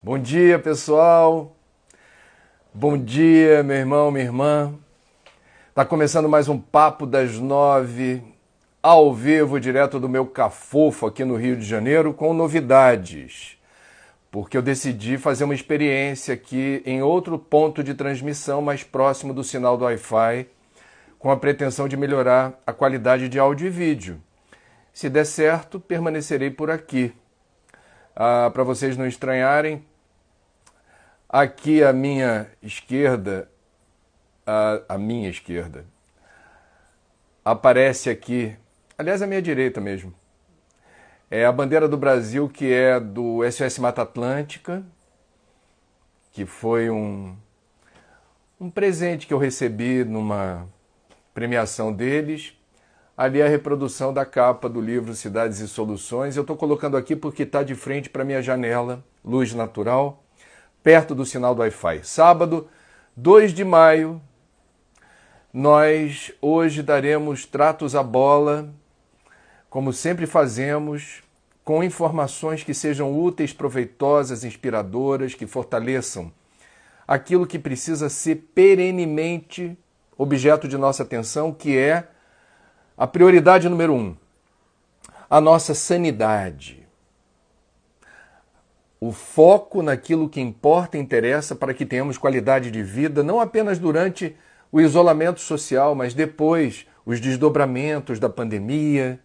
Bom dia, pessoal. Bom dia, meu irmão, minha irmã. Tá começando mais um Papo das 9, ao vivo, direto do meu Cafofo aqui no Rio de Janeiro, com novidades. Porque eu decidi fazer uma experiência aqui em outro ponto de transmissão mais próximo do sinal do Wi-Fi, com a pretensão de melhorar a qualidade de áudio e vídeo. Se der certo, permanecerei por aqui. Para vocês não estranharem, aqui à minha esquerda, aparece aqui, aliás, à minha direita mesmo, é a bandeira do Brasil, que é do SOS Mata Atlântica, que foi um presente que eu recebi numa premiação deles. Ali a reprodução da capa do livro Cidades e Soluções. Eu estou colocando aqui porque está de frente para a minha janela, luz natural, perto do sinal do Wi-Fi. Sábado, 2 de maio, nós hoje daremos tratos à bola, como sempre fazemos, com informações que sejam úteis, proveitosas, inspiradoras, que fortaleçam aquilo que precisa ser perenemente objeto de nossa atenção, que é a prioridade número 1, a nossa sanidade. O foco naquilo que importa e interessa para que tenhamos qualidade de vida, não apenas durante o isolamento social, mas depois os desdobramentos da pandemia,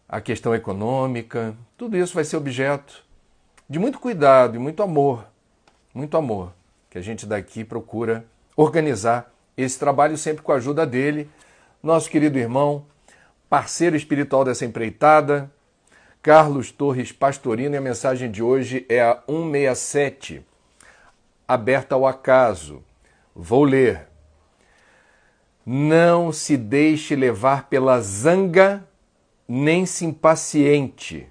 a questão econômica, tudo isso vai ser objeto de muito cuidado e muito amor, que a gente daqui procura organizar esse trabalho sempre com a ajuda dele, nosso querido irmão, parceiro espiritual dessa empreitada, Carlos Torres Pastorino, e a mensagem de hoje é a 167, aberta ao acaso. Vou ler. Não se deixe levar pela zanga, nem se impaciente.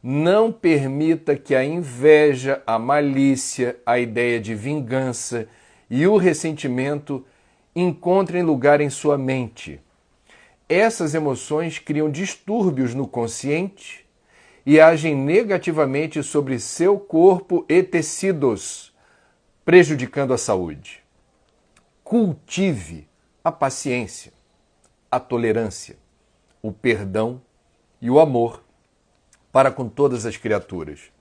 Não permita que a inveja, a malícia, a ideia de vingança e o ressentimento encontrem lugar em sua mente. Essas emoções criam distúrbios no consciente e agem negativamente sobre seu corpo e tecidos, prejudicando a saúde. Cultive a paciência, a tolerância, o perdão e o amor para com todas as criaturas.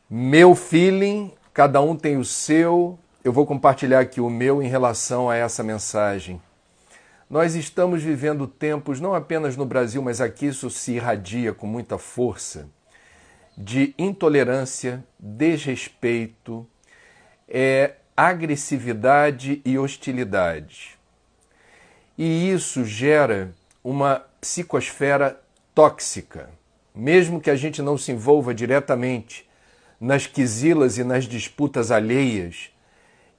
Meu feeling, cada um tem o seu. Eu vou compartilhar aqui o meu em relação a essa mensagem. Nós estamos vivendo tempos, não apenas no Brasil, mas aqui isso se irradia com muita força, de intolerância, desrespeito, agressividade e hostilidade. E isso gera uma psicosfera tóxica. Mesmo que a gente não se envolva diretamente nas quizilas e nas disputas alheias,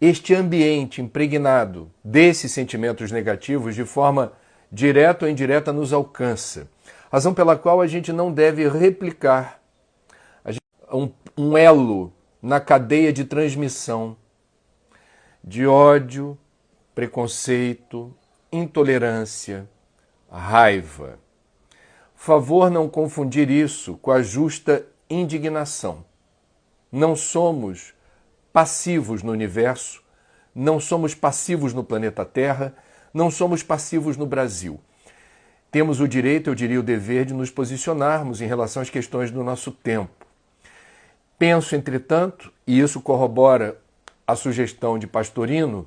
este ambiente impregnado desses sentimentos negativos, de forma direta ou indireta, nos alcança. Razão pela qual a gente não deve replicar um elo na cadeia de transmissão de ódio, preconceito, intolerância, raiva. Favor não confundir isso com a justa indignação. Não somos passivos no universo, não somos passivos no planeta Terra, não somos passivos no Brasil. Temos o direito, eu diria o dever, de nos posicionarmos em relação às questões do nosso tempo. Penso, entretanto, e isso corrobora a sugestão de Pastorino,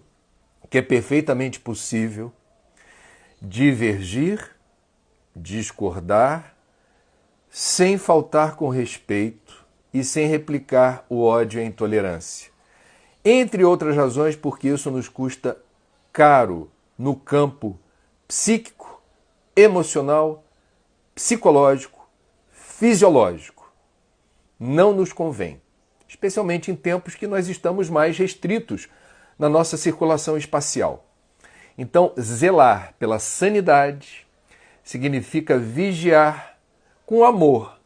que é perfeitamente possível divergir, discordar, sem faltar com respeito e sem replicar o ódio e a intolerância. Entre outras razões, porque isso nos custa caro no campo psíquico, emocional, psicológico, fisiológico. Não nos convém, especialmente em tempos que nós estamos mais restritos na nossa circulação espacial. Então, zelar pela sanidade significa vigiar com amor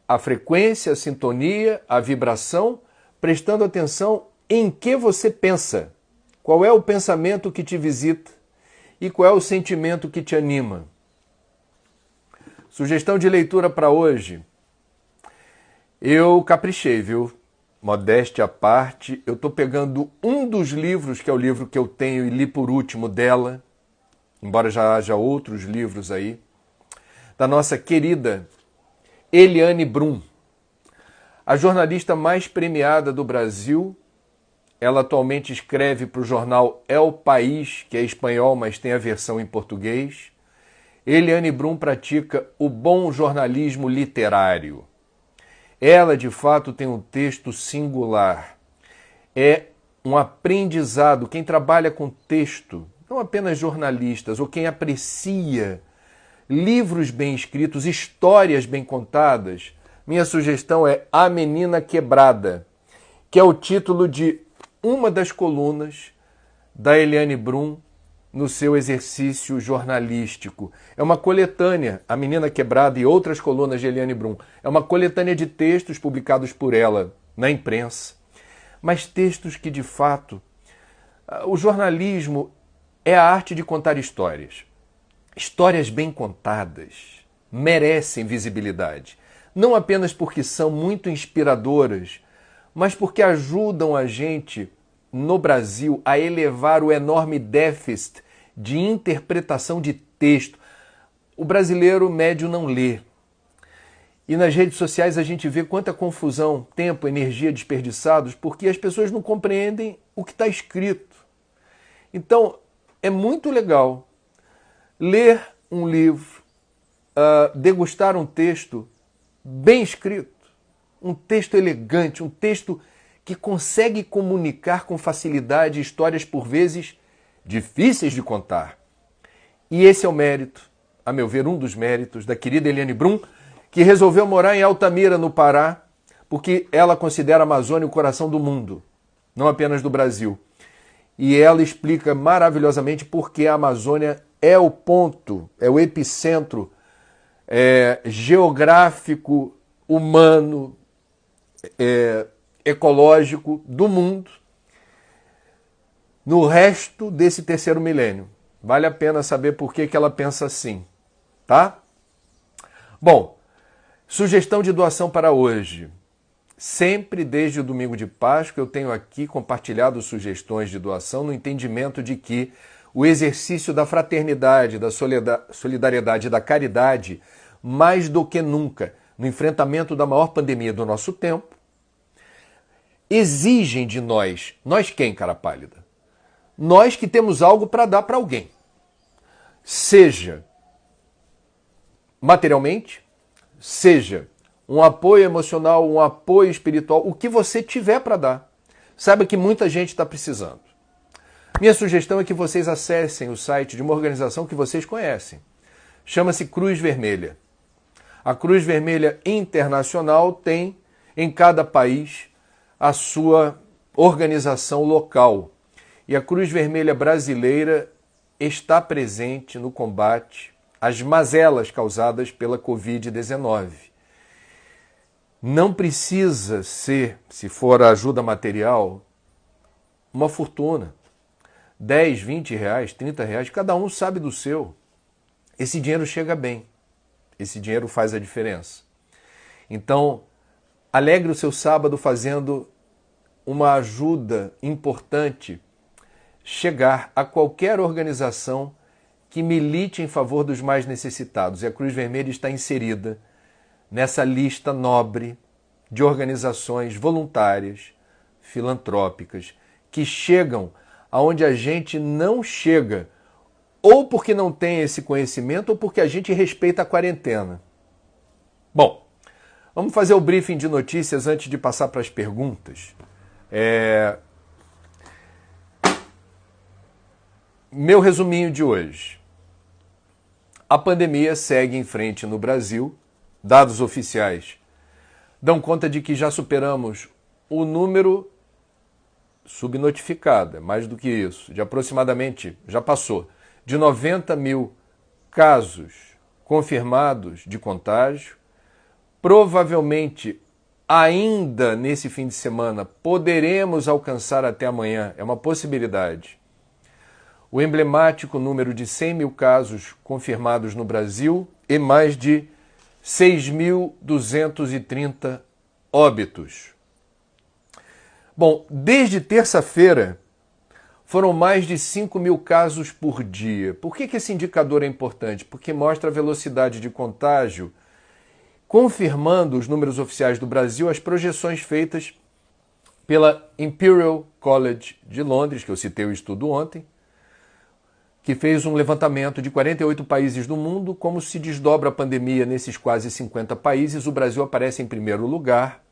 a frequência, a sintonia, a vibração, prestando atenção em que você pensa, qual é o pensamento que te visita e qual é o sentimento que te anima. Sugestão de leitura para hoje. Eu caprichei, viu? Modéstia à parte, eu estou pegando um dos livros, que é o livro que eu tenho e li por último dela, embora já haja outros livros aí, da nossa querida Eliane Brum, a jornalista mais premiada do Brasil. Ela atualmente escreve para o jornal El País, que é espanhol, mas tem a versão em português. Eliane Brum pratica o bom jornalismo literário. Ela, de fato, tem um texto singular. É um aprendizado. Quem trabalha com texto, não apenas jornalistas, ou quem aprecia livros bem escritos, histórias bem contadas, minha sugestão é A Menina Quebrada, que é o título de uma das colunas da Eliane Brum no seu exercício jornalístico. É uma coletânea, A Menina Quebrada e outras colunas de Eliane Brum. É uma coletânea de textos publicados por ela na imprensa, mas textos que, de fato, o jornalismo é a arte de contar histórias. Histórias bem contadas merecem visibilidade, não apenas porque são muito inspiradoras, mas porque ajudam a gente, no Brasil, a elevar o enorme déficit de interpretação de texto. O brasileiro médio não lê. E nas redes sociais a gente vê quanta confusão, tempo, energia desperdiçados, porque as pessoas não compreendem o que está escrito. Então, é muito legal ler um livro, degustar um texto bem escrito, um texto elegante, um texto que consegue comunicar com facilidade histórias, por vezes, difíceis de contar. E esse é o mérito, a meu ver, um dos méritos da querida Eliane Brum, que resolveu morar em Altamira, no Pará, porque ela considera a Amazônia o coração do mundo, não apenas do Brasil. E ela explica maravilhosamente por que a Amazônia é o ponto, é o epicentro geográfico, humano, ecológico do mundo no resto desse terceiro milênio. Vale a pena saber por que ela pensa assim, tá? Bom, sugestão de doação para hoje. Sempre desde o domingo de Páscoa eu tenho aqui compartilhado sugestões de doação no entendimento de que o exercício da fraternidade, da solidariedade e da caridade, mais do que nunca, no enfrentamento da maior pandemia do nosso tempo, exigem de nós quem, cara pálida? Nós que temos algo para dar para alguém. Seja materialmente, seja um apoio emocional, um apoio espiritual, o que você tiver para dar. Saiba que muita gente está precisando. Minha sugestão é que vocês acessem o site de uma organização que vocês conhecem. Chama-se Cruz Vermelha. A Cruz Vermelha Internacional tem, em cada país, a sua organização local. E a Cruz Vermelha Brasileira está presente no combate às mazelas causadas pela Covid-19. Não precisa ser, se for ajuda material, uma fortuna. 10, 20 reais, 30 reais, cada um sabe do seu. Esse dinheiro chega bem. Esse dinheiro faz a diferença. Então, alegre o seu sábado fazendo uma ajuda importante chegar a qualquer organização que milite em favor dos mais necessitados. E a Cruz Vermelha está inserida nessa lista nobre de organizações voluntárias, filantrópicas, que chegam aonde a gente não chega, ou porque não tem esse conhecimento, ou porque a gente respeita a quarentena. Bom, vamos fazer o briefing de notícias antes de passar para as perguntas. Meu resuminho de hoje. A pandemia segue em frente no Brasil. Dados oficiais dão conta de que já superamos o número subnotificado, mais do que isso, de aproximadamente, já passou, de 90 mil casos confirmados de contágio. Provavelmente, ainda nesse fim de semana, poderemos alcançar até amanhã, é uma possibilidade, o emblemático número de 100 mil casos confirmados no Brasil e mais de 6.230 óbitos. Bom, desde terça-feira, foram mais de 5 mil casos por dia. Por que esse indicador é importante? Porque mostra a velocidade de contágio, confirmando os números oficiais do Brasil, as projeções feitas pela Imperial College de Londres, que eu citei o estudo ontem, que fez um levantamento de 48 países do mundo, como se desdobra a pandemia nesses quase 50 países. O Brasil aparece em primeiro lugar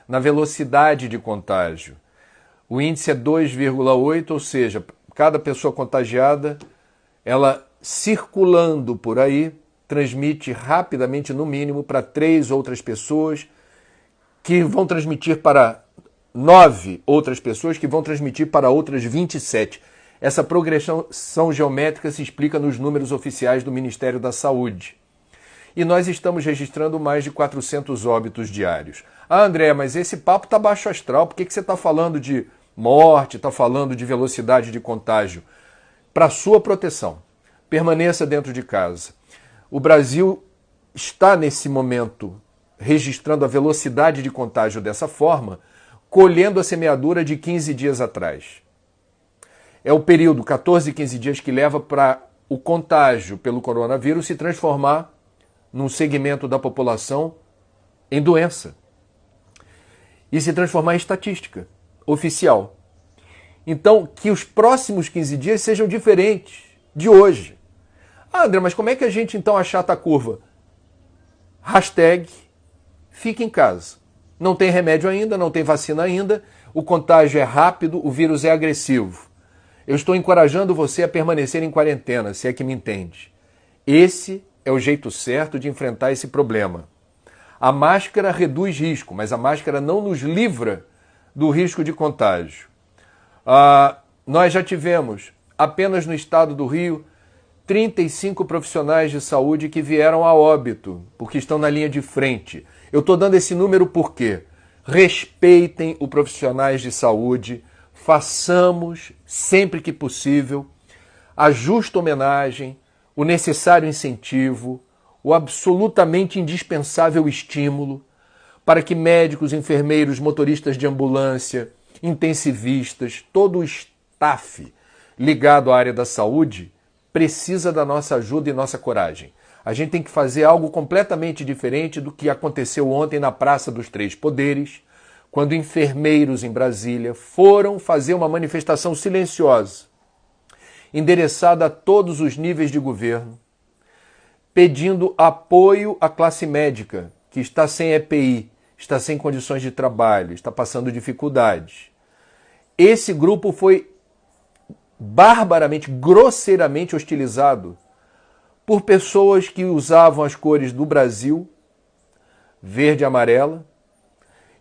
na velocidade de contágio. O índice é 2,8, ou seja, cada pessoa contagiada, ela circulando por aí, transmite rapidamente, no mínimo, para 3 outras pessoas, que vão transmitir para 9 outras pessoas, que vão transmitir para outras 27. Essa progressão geométrica se explica nos números oficiais do Ministério da Saúde. E nós estamos registrando mais de 400 óbitos diários. Ah, André, mas esse papo está baixo astral. Por que você está falando de morte, está falando de velocidade de contágio? Para sua proteção, permaneça dentro de casa. O Brasil está, nesse momento, registrando a velocidade de contágio dessa forma, colhendo a semeadura de 15 dias atrás. É o período, 14, 15 dias, que leva para o contágio pelo coronavírus se transformar num segmento da população em doença e se transformar em estatística oficial. Então, que os próximos 15 dias sejam diferentes de hoje. Ah, André, mas como é que a gente então achata a curva? Hashtag fique em casa. Não tem remédio ainda, não tem vacina ainda, o contágio é rápido, o vírus é agressivo. Eu estou encorajando você a permanecer em quarentena, se é que me entende. Esse é o jeito certo de enfrentar esse problema. A máscara reduz risco, mas a máscara não nos livra do risco de contágio. Nós já tivemos, apenas no estado do Rio, 35 profissionais de saúde que vieram a óbito, porque estão na linha de frente. Eu estou dando esse número porque respeitem os profissionais de saúde, façamos, sempre que possível, a justa homenagem, o necessário incentivo, o absolutamente indispensável estímulo para que médicos, enfermeiros, motoristas de ambulância, intensivistas, todo o staff ligado à área da saúde precisa da nossa ajuda e nossa coragem. A gente tem que fazer algo completamente diferente do que aconteceu ontem na Praça dos Três Poderes, quando enfermeiros em Brasília foram fazer uma manifestação silenciosa, endereçada a todos os níveis de governo, pedindo apoio à classe médica, que está sem EPI, está sem condições de trabalho, está passando dificuldades. Esse grupo foi barbaramente, grosseiramente hostilizado por pessoas que usavam as cores do Brasil, verde e amarela,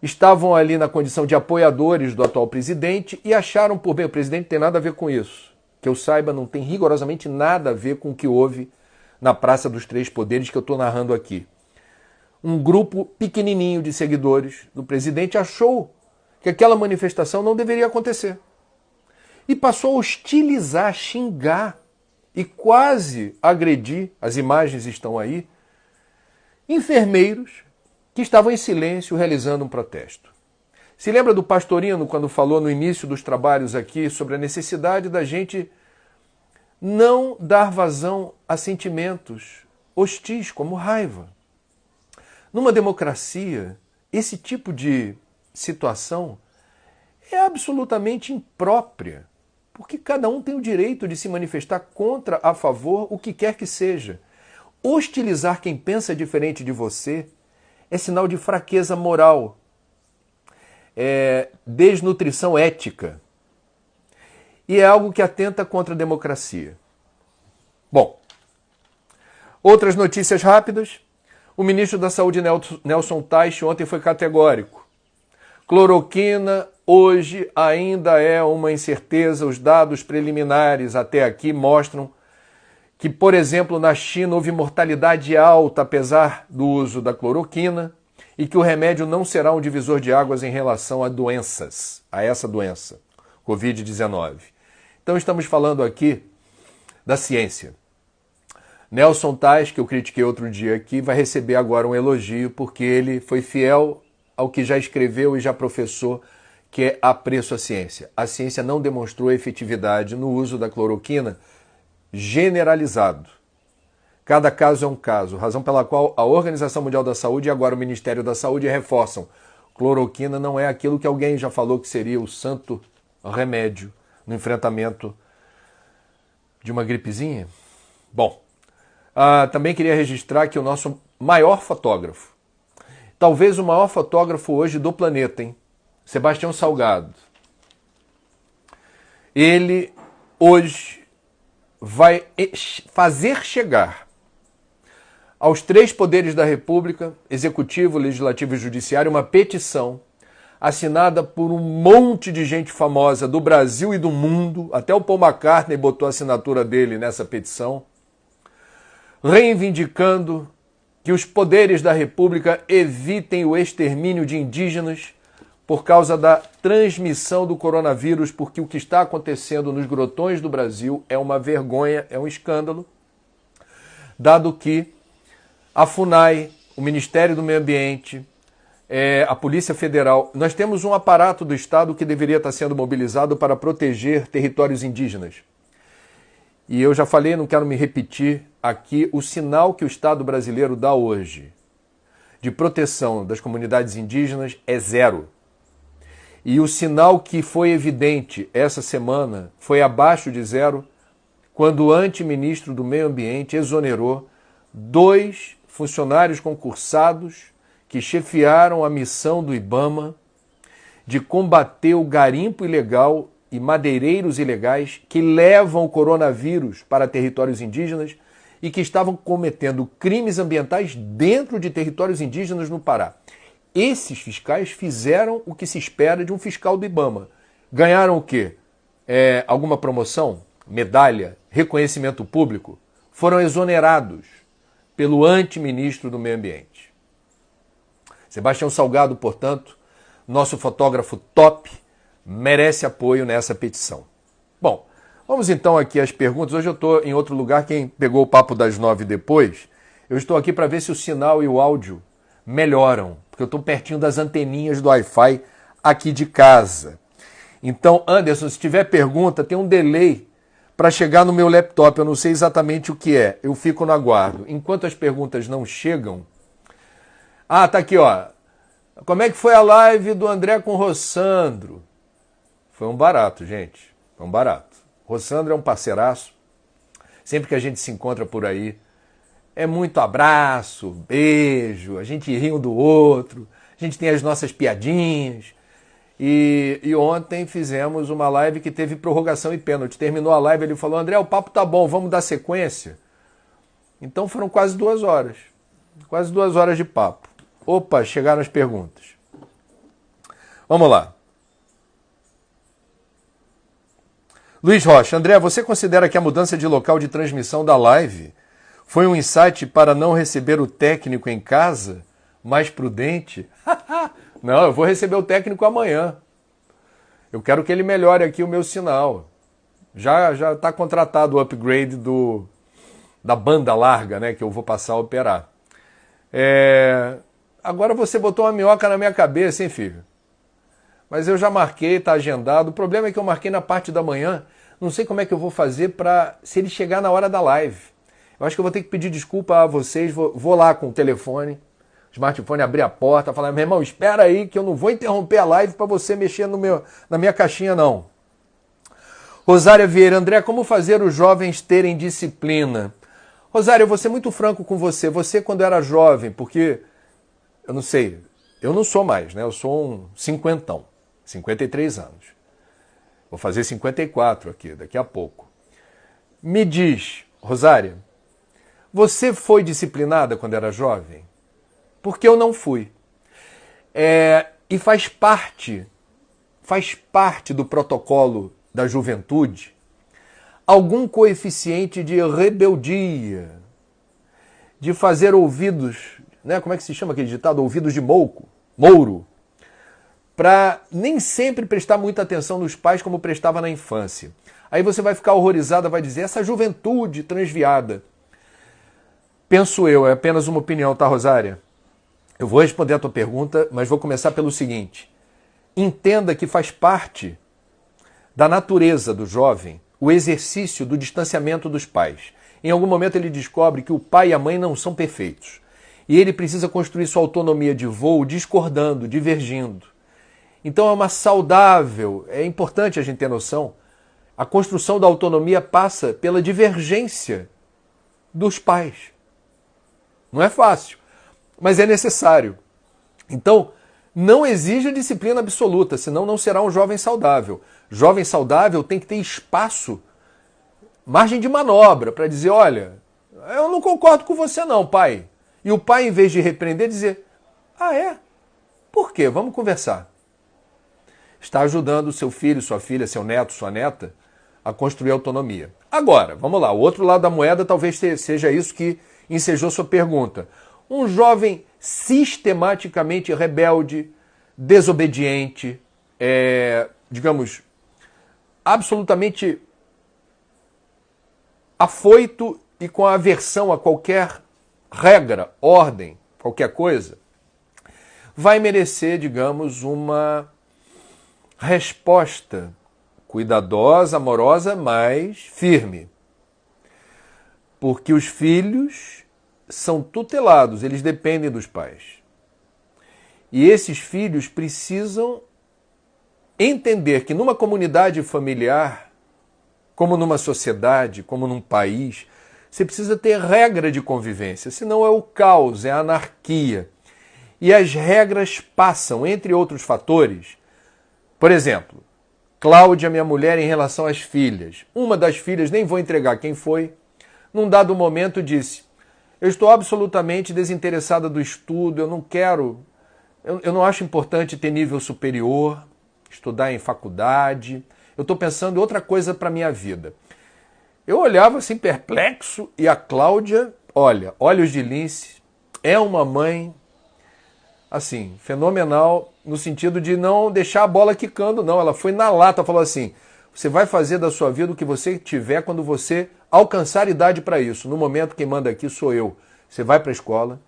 estavam ali na condição de apoiadores do atual presidente e acharam por bem, o presidente não tem nada a ver com isso. Que eu saiba, não tem rigorosamente nada a ver com o que houve na Praça dos Três Poderes que eu estou narrando aqui. Um grupo pequenininho de seguidores do presidente achou que aquela manifestação não deveria acontecer. E passou a hostilizar, xingar e quase agredir, as imagens estão aí, enfermeiros que estavam em silêncio realizando um protesto. Se lembra do Pastorino quando falou no início dos trabalhos aqui sobre a necessidade da gente não dar vazão a sentimentos hostis como raiva? Numa democracia, esse tipo de situação é absolutamente imprópria, porque cada um tem o direito de se manifestar contra, a favor, o que quer que seja. Hostilizar quem pensa diferente de você é sinal de fraqueza moral, é desnutrição ética e é algo que atenta contra a democracia. Bom, outras notícias rápidas. O ministro da Saúde, Nelson Teich, ontem foi categórico. Cloroquina hoje ainda é uma incerteza. Os dados preliminares até aqui mostram que, por exemplo, na China houve mortalidade alta apesar do uso da cloroquina e que o remédio não será um divisor de águas em relação a doenças, a essa doença, Covid-19. Então estamos falando aqui da ciência. Nelson Teich, que eu critiquei outro dia aqui, vai receber agora um elogio porque ele foi fiel ao que já escreveu e já professou, que é Apreço à Ciência. A ciência não demonstrou efetividade no uso da cloroquina generalizado. Cada caso é um caso, razão pela qual a Organização Mundial da Saúde e agora o Ministério da Saúde reforçam: cloroquina não é aquilo que alguém já falou que seria o santo remédio no enfrentamento de uma gripezinha. Bom, também queria registrar que o nosso maior fotógrafo, talvez o maior fotógrafo hoje do planeta, hein? Sebastião Salgado. Ele hoje vai fazer chegar aos 3 poderes da República, Executivo, Legislativo e Judiciário, uma petição assinada por um monte de gente famosa do Brasil e do mundo, até o Paul McCartney botou a assinatura dele nessa petição, reivindicando que os poderes da República evitem o extermínio de indígenas por causa da transmissão do coronavírus, porque o que está acontecendo nos grotões do Brasil é uma vergonha, é um escândalo, dado que a FUNAI, o Ministério do Meio Ambiente, a Polícia Federal, nós temos um aparato do Estado que deveria estar sendo mobilizado para proteger territórios indígenas. E eu já falei, não quero me repetir aqui, o sinal que o Estado brasileiro dá hoje de proteção das comunidades indígenas é 0. E o sinal que foi evidente essa semana foi abaixo de 0, quando o antiministro do Meio Ambiente exonerou 2 funcionários concursados que chefiaram a missão do IBAMA de combater o garimpo ilegal e madeireiros ilegais que levam o coronavírus para territórios indígenas e que estavam cometendo crimes ambientais dentro de territórios indígenas no Pará. Esses fiscais fizeram o que se espera de um fiscal do IBAMA. Ganharam o quê? Alguma promoção? Medalha? Reconhecimento público? Foram exonerados pelo antiministro do Meio Ambiente. Sebastião Salgado, portanto, nosso fotógrafo top, merece apoio nessa petição. Bom, vamos então aqui às perguntas. Hoje eu estou em outro lugar, quem pegou o papo das 9 depois, eu estou aqui para ver se o sinal e o áudio melhoram, porque eu estou pertinho das anteninhas do Wi-Fi aqui de casa. Então, Anderson, se tiver pergunta, tem um delay para chegar no meu laptop, eu não sei exatamente o que é, eu fico no aguardo. Enquanto as perguntas não chegam... tá aqui, ó. Como é que foi a live do André com o Rossandro? Foi um barato, gente. Foi um barato. Rossandro é um parceiraço. Sempre que a gente se encontra por aí, é muito abraço, beijo, a gente ri um do outro, a gente tem as nossas piadinhas. E ontem fizemos uma live que teve prorrogação e pênalti. Terminou a live, ele falou: André, o papo tá bom, vamos dar sequência? Então foram quase 2 horas. Quase 2 horas de papo. Opa, chegaram as perguntas. Vamos lá. Luiz Rocha, André, você considera que a mudança de local de transmissão da live foi um insight para não receber o técnico em casa? Mais prudente? Não, eu vou receber o técnico amanhã. Eu quero que ele melhore aqui o meu sinal. Já está contratado o upgrade da banda larga, né, que eu vou passar a operar. Agora você botou uma minhoca na minha cabeça, hein, filho? Mas eu já marquei, está agendado. O problema é que eu marquei na parte da manhã. Não sei como é que eu vou fazer se ele chegar na hora da live. Eu acho que eu vou ter que pedir desculpa a vocês. Vou lá com o telefone, smartphone, abrir a porta, falar: meu irmão, espera aí que eu não vou interromper a live para você mexer na minha caixinha, não. Rosária Vieira, André, como fazer os jovens terem disciplina? Rosária, eu vou ser muito franco com você. Você, quando era jovem, porque, eu não sei, eu não sou mais, né? Eu sou um 50, 53 anos. Vou fazer 54 aqui, daqui a pouco. Me diz, Rosária, você foi disciplinada quando era jovem? Porque eu não fui. E faz parte do protocolo da juventude algum coeficiente de rebeldia, de fazer ouvidos, né? Como é que se chama aquele ditado? Ouvidos de mouro, para nem sempre prestar muita atenção nos pais como prestava na infância. Aí você vai ficar horrorizada, vai dizer: essa juventude transviada. Penso eu, é apenas uma opinião, tá, Rosária? Eu vou responder a tua pergunta, mas vou começar pelo seguinte. Entenda que faz parte da natureza do jovem o exercício do distanciamento dos pais. Em algum momento ele descobre que o pai e a mãe não são perfeitos. E ele precisa construir sua autonomia de voo discordando, divergindo. Então é uma saudável, é importante a gente ter noção, a construção da autonomia passa pela divergência dos pais. Não é fácil, mas é necessário. Então, não exija disciplina absoluta, senão não será um jovem saudável. Jovem saudável tem que ter espaço, margem de manobra, para dizer, olha, eu não concordo com você não, pai. E o pai, em vez de repreender, dizer, ah, é? Por quê? Vamos conversar. Está ajudando o seu filho, sua filha, seu neto, sua neta a construir autonomia. Agora, vamos lá, o outro lado da moeda talvez seja isso que ensejou sua pergunta. Um jovem sistematicamente rebelde, desobediente, digamos, absolutamente afoito e com aversão a qualquer regra, ordem, qualquer coisa, vai merecer, digamos, uma resposta cuidadosa, amorosa, mas firme. Porque os filhos são tutelados, eles dependem dos pais. E esses filhos precisam entender que numa comunidade familiar, como numa sociedade, como num país, você precisa ter regra de convivência, senão é o caos, é a anarquia. E as regras passam, entre outros fatores. Por exemplo, Cláudia, minha mulher, em relação às filhas. Uma das filhas, nem vou entregar quem foi, num dado momento disse, eu estou absolutamente desinteressada do estudo, eu não quero, eu não acho importante ter nível superior, estudar em faculdade, eu estou pensando em outra coisa para a minha vida. Eu olhava assim perplexo e a Cláudia, olha, olhos de lince, é uma mãe, assim, fenomenal, no sentido de não deixar a bola quicando, não. Ela foi na lata, falou assim, você vai fazer da sua vida o que você tiver quando você alcançar idade para isso. No momento, quem manda aqui sou eu. Você vai para a escola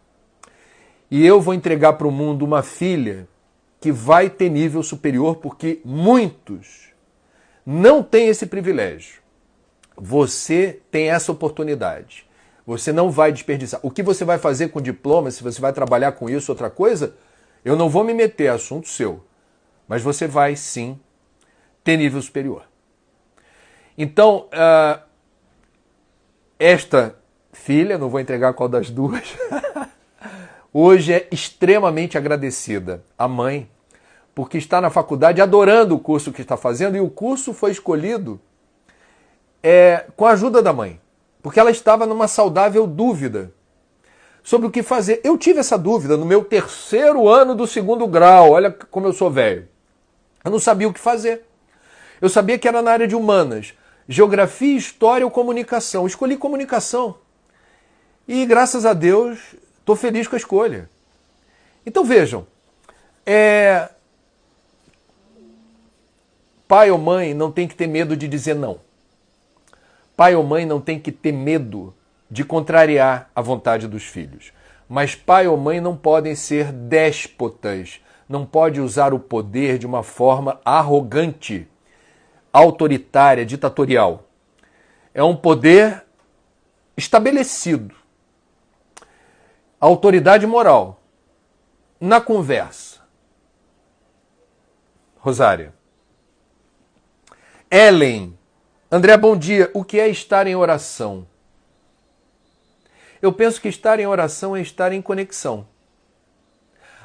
e eu vou entregar para o mundo uma filha que vai ter nível superior, porque muitos não têm esse privilégio. Você tem essa oportunidade. Você não vai desperdiçar. O que você vai fazer com o diploma, se você vai trabalhar com isso, outra coisa, eu não vou me meter, é assunto seu. Mas você vai, sim, ter nível superior. Então, esta filha, não vou entregar qual das duas, hoje é extremamente agradecida à mãe, porque está na faculdade adorando o curso que está fazendo, e o curso foi escolhido com a ajuda da mãe, porque ela estava numa saudável dúvida sobre o que fazer. Eu tive essa dúvida no meu 3º ano do 2º grau, olha como eu sou velho. Eu não sabia o que fazer. Eu sabia que era na área de humanas, geografia, história ou comunicação. Escolhi comunicação. E graças a Deus, estou feliz com a escolha. Então vejam, pai ou mãe não tem que ter medo de dizer não. Pai ou mãe não tem que ter medo de contrariar a vontade dos filhos. Mas pai ou mãe não podem ser déspotas, não pode usar o poder de uma forma arrogante, autoritária, ditatorial. É um poder estabelecido. Autoridade moral. Na conversa. Rosária. Ellen. André, bom dia. O que é estar em oração? Eu penso que estar em oração é estar em conexão.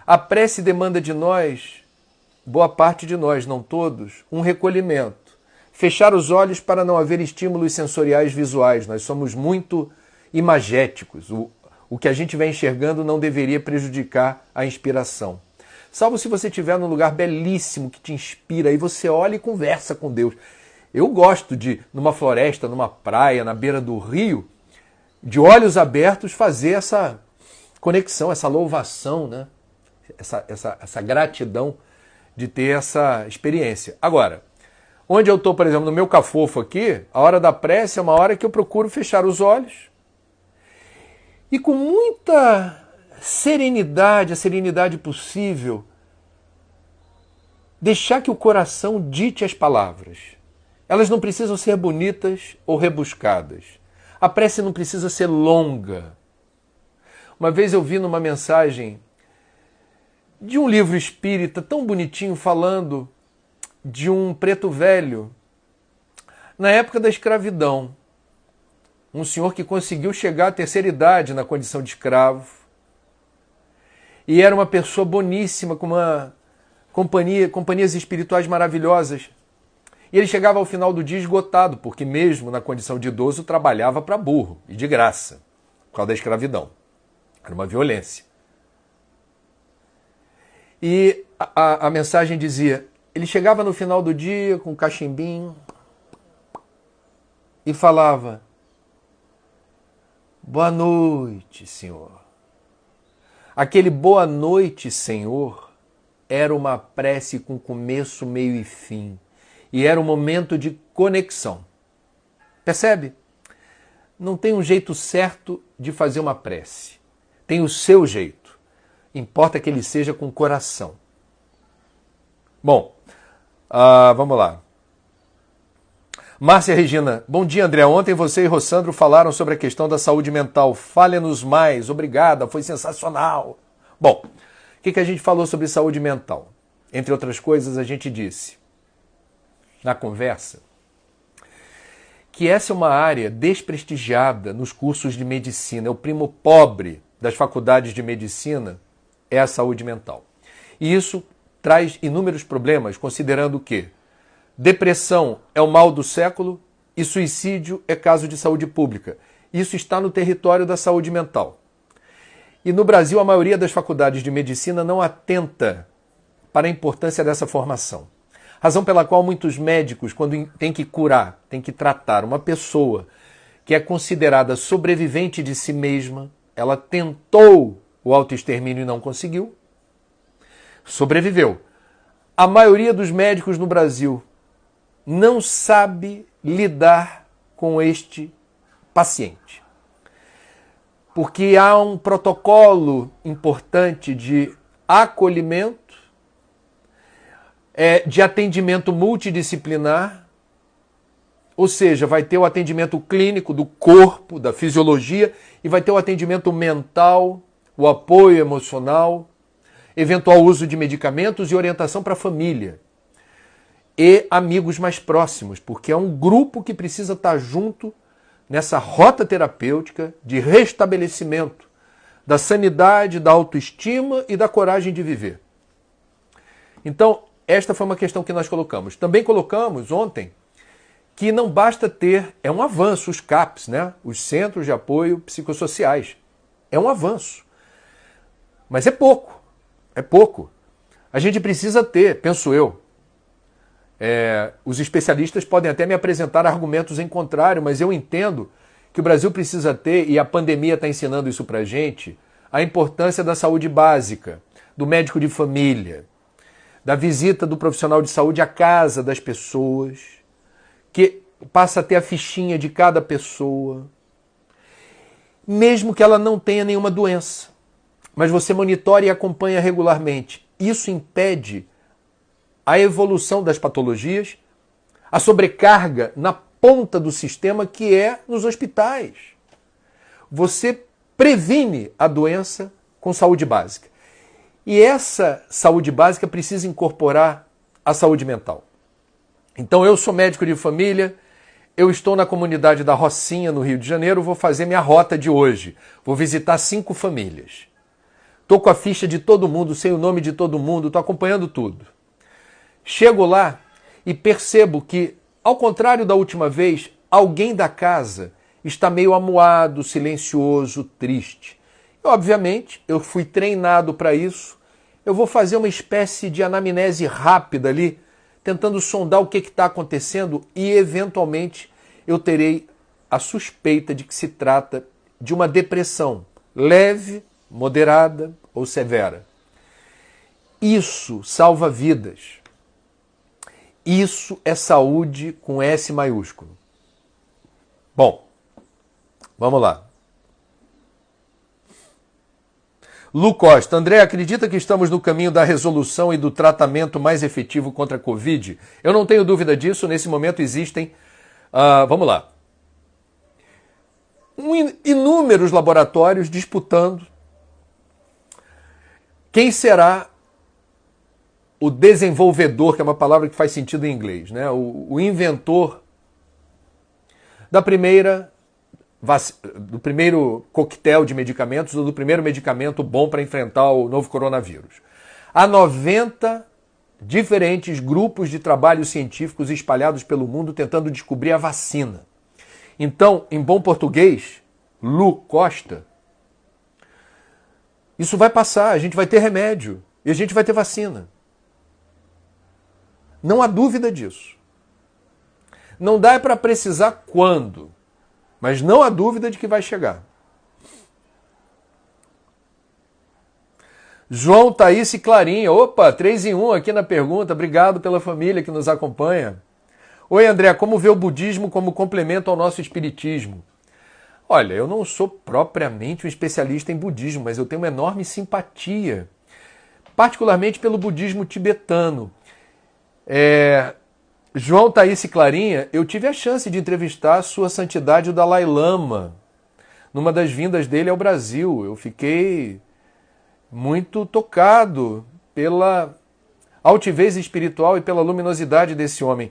A prece demanda de nós, boa parte de nós, não todos, um recolhimento. Fechar os olhos para não haver estímulos sensoriais visuais. Nós somos muito imagéticos. O que a gente vai enxergando não deveria prejudicar a inspiração. Salvo se você estiver num lugar belíssimo que te inspira, e você olha e conversa com Deus. Eu gosto de, numa floresta, numa praia, na beira do rio, de olhos abertos, fazer essa conexão, essa louvação, né? essa gratidão de ter essa experiência. Agora, onde eu estou, por exemplo, no meu cafofo aqui, a hora da prece é uma hora que eu procuro fechar os olhos e com muita serenidade, a serenidade possível, deixar que o coração dite as palavras. Elas não precisam ser bonitas ou rebuscadas. A prece não precisa ser longa. Uma vez eu vi numa mensagem de um livro espírita tão bonitinho falando de um preto velho na época da escravidão. Um senhor que conseguiu chegar à terceira idade na condição de escravo. E era uma pessoa boníssima, com companhias espirituais maravilhosas. E ele chegava ao final do dia esgotado, porque mesmo na condição de idoso trabalhava para burro e de graça, por causa da escravidão. Era uma violência. E a mensagem dizia, ele chegava no final do dia com um cachimbinho e falava, boa noite, Senhor. Aquele boa noite, Senhor, era uma prece com começo, meio e fim. E era um momento de conexão. Percebe? Não tem um jeito certo de fazer uma prece. Tem o seu jeito. Importa que ele seja com coração. Bom, vamos lá. Márcia Regina, bom dia, André. Ontem você e Rossandro falaram sobre a questão da saúde mental. Fale-nos mais. Obrigada, foi sensacional. Bom, o que a gente falou sobre saúde mental? Entre outras coisas, a gente disse na conversa que essa é uma área desprestigiada nos cursos de medicina. É o primo pobre das faculdades de medicina, é a saúde mental. E isso traz inúmeros problemas, considerando que depressão é o mal do século e suicídio é caso de saúde pública. Isso está no território da saúde mental. E no Brasil, a maioria das faculdades de medicina não atenta para a importância dessa formação. Razão pela qual muitos médicos, quando tem que curar, tem que tratar uma pessoa que é considerada sobrevivente de si mesma, ela tentou o autoextermínio e não conseguiu, sobreviveu. A maioria dos médicos no Brasil não sabe lidar com este paciente. Porque há um protocolo importante de acolhimento, de atendimento multidisciplinar, ou seja, vai ter o atendimento clínico do corpo, da fisiologia, e vai ter o atendimento mental, o apoio emocional, eventual uso de medicamentos e orientação para a família. E amigos mais próximos, porque é um grupo que precisa estar junto nessa rota terapêutica de restabelecimento da sanidade, da autoestima e da coragem de viver. Então, esta foi uma questão que nós colocamos. Também colocamos ontem que não basta ter, é um avanço, os CAPs, né? Os Centros de Apoio Psicossociais. É um avanço. Mas é pouco. É pouco. A gente precisa ter, penso eu, os especialistas podem até me apresentar argumentos em contrário, mas eu entendo que o Brasil precisa ter, e a pandemia está ensinando isso para a gente, a importância da saúde básica, do médico de família, da visita do profissional de saúde à casa das pessoas, que passa a ter a fichinha de cada pessoa, mesmo que ela não tenha nenhuma doença. Mas você monitora e acompanha regularmente. Isso impede a evolução das patologias, a sobrecarga na ponta do sistema que é nos hospitais. Você previne a doença com saúde básica. E essa saúde básica precisa incorporar a saúde mental. Então eu sou médico de família, eu estou na comunidade da Rocinha, no Rio de Janeiro, vou fazer minha rota de hoje. Vou visitar 5 famílias. Estou com a ficha de todo mundo, sei o nome de todo mundo, estou acompanhando tudo. Chego lá e percebo que, ao contrário da última vez, alguém da casa está meio amuado, silencioso, triste. E, obviamente, eu fui treinado para isso. Eu vou fazer uma espécie de anamnese rápida ali, tentando sondar o que está acontecendo e, eventualmente, eu terei a suspeita de que se trata de uma depressão leve, moderada ou severa. Isso salva vidas. Isso é saúde com S maiúsculo. Bom, vamos lá. Lu Costa, André, acredita que estamos no caminho da resolução e do tratamento mais efetivo contra a Covid? Eu não tenho dúvida disso, nesse momento existem, vamos lá, inúmeros laboratórios disputando quem será o desenvolvedor, que é uma palavra que faz sentido em inglês, né? O inventor do primeiro coquetel de medicamentos ou do primeiro medicamento bom para enfrentar o novo coronavírus. Há 90 diferentes grupos de trabalhos científicos espalhados pelo mundo tentando descobrir a vacina. Então, em bom português, Lu Costa, isso vai passar, a gente vai ter remédio e a gente vai ter vacina. Não há dúvida disso. Não dá para precisar quando, mas não há dúvida de que vai chegar. João, Thaís e Clarinha. Opa, 3 em 1 aqui na pergunta. Obrigado pela família que nos acompanha. Oi, André, como vê o budismo como complemento ao nosso espiritismo? Olha, eu não sou propriamente um especialista em budismo, mas eu tenho uma enorme simpatia, particularmente pelo budismo tibetano. João, Thaís e Clarinha, eu tive a chance de entrevistar a Sua Santidade o Dalai Lama numa das vindas dele ao Brasil. Eu fiquei muito tocado pela altivez espiritual e pela luminosidade desse homem.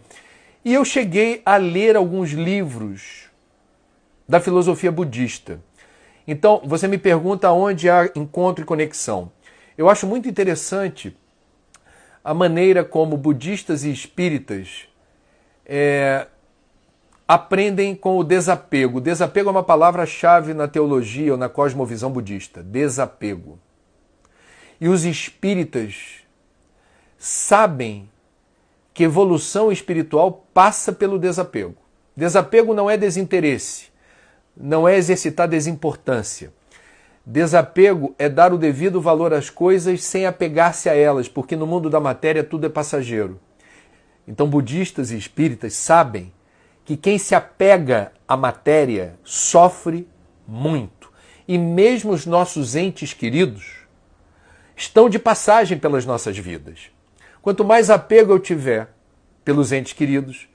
E eu cheguei a ler alguns livros da filosofia budista. Então, você me pergunta onde há encontro e conexão. Eu acho muito interessante a maneira como budistas e espíritas aprendem com o desapego. Desapego é uma palavra-chave na teologia ou na cosmovisão budista. Desapego. E os espíritas sabem que evolução espiritual passa pelo desapego. Desapego não é desinteresse, não é exercitar desimportância. Desapego é dar o devido valor às coisas sem apegar-se a elas, porque no mundo da matéria tudo é passageiro. Então budistas e espíritas sabem que quem se apega à matéria sofre muito. E mesmo os nossos entes queridos estão de passagem pelas nossas vidas. Quanto mais apego eu tiver pelos entes queridos,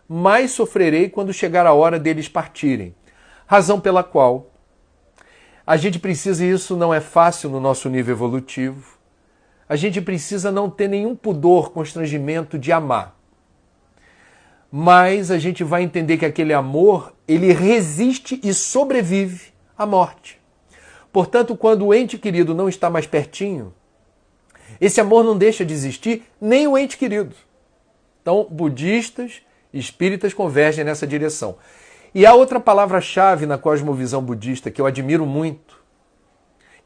mais sofrerei quando chegar a hora deles partirem. Razão pela qual a gente precisa, e isso não é fácil no nosso nível evolutivo, a gente precisa não ter nenhum pudor, constrangimento de amar. Mas a gente vai entender que aquele amor, ele resiste e sobrevive à morte. Portanto, quando o ente querido não está mais pertinho, esse amor não deixa de existir, nem o ente querido. Então, budistas e espíritas convergem nessa direção. E há outra palavra-chave na cosmovisão budista que eu admiro muito,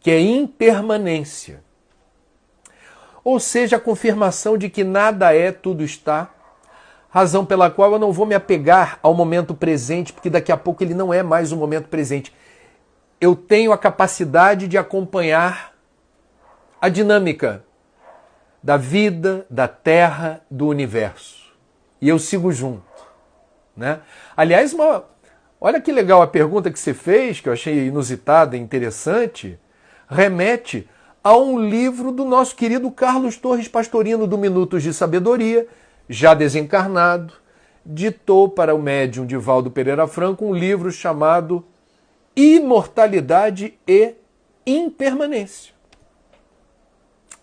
que é impermanência. Ou seja, a confirmação de que nada é, tudo está, razão pela qual eu não vou me apegar ao momento presente, porque daqui a pouco ele não é mais o momento presente. Eu tenho a capacidade de acompanhar a dinâmica da vida, da Terra, do universo. E eu sigo junto, né? Aliás, olha que legal a pergunta que você fez, que eu achei inusitada e interessante, remete a um livro do nosso querido Carlos Torres Pastorino, do Minutos de Sabedoria, já desencarnado, ditou para o médium Divaldo Pereira Franco um livro chamado Imortalidade e Impermanência.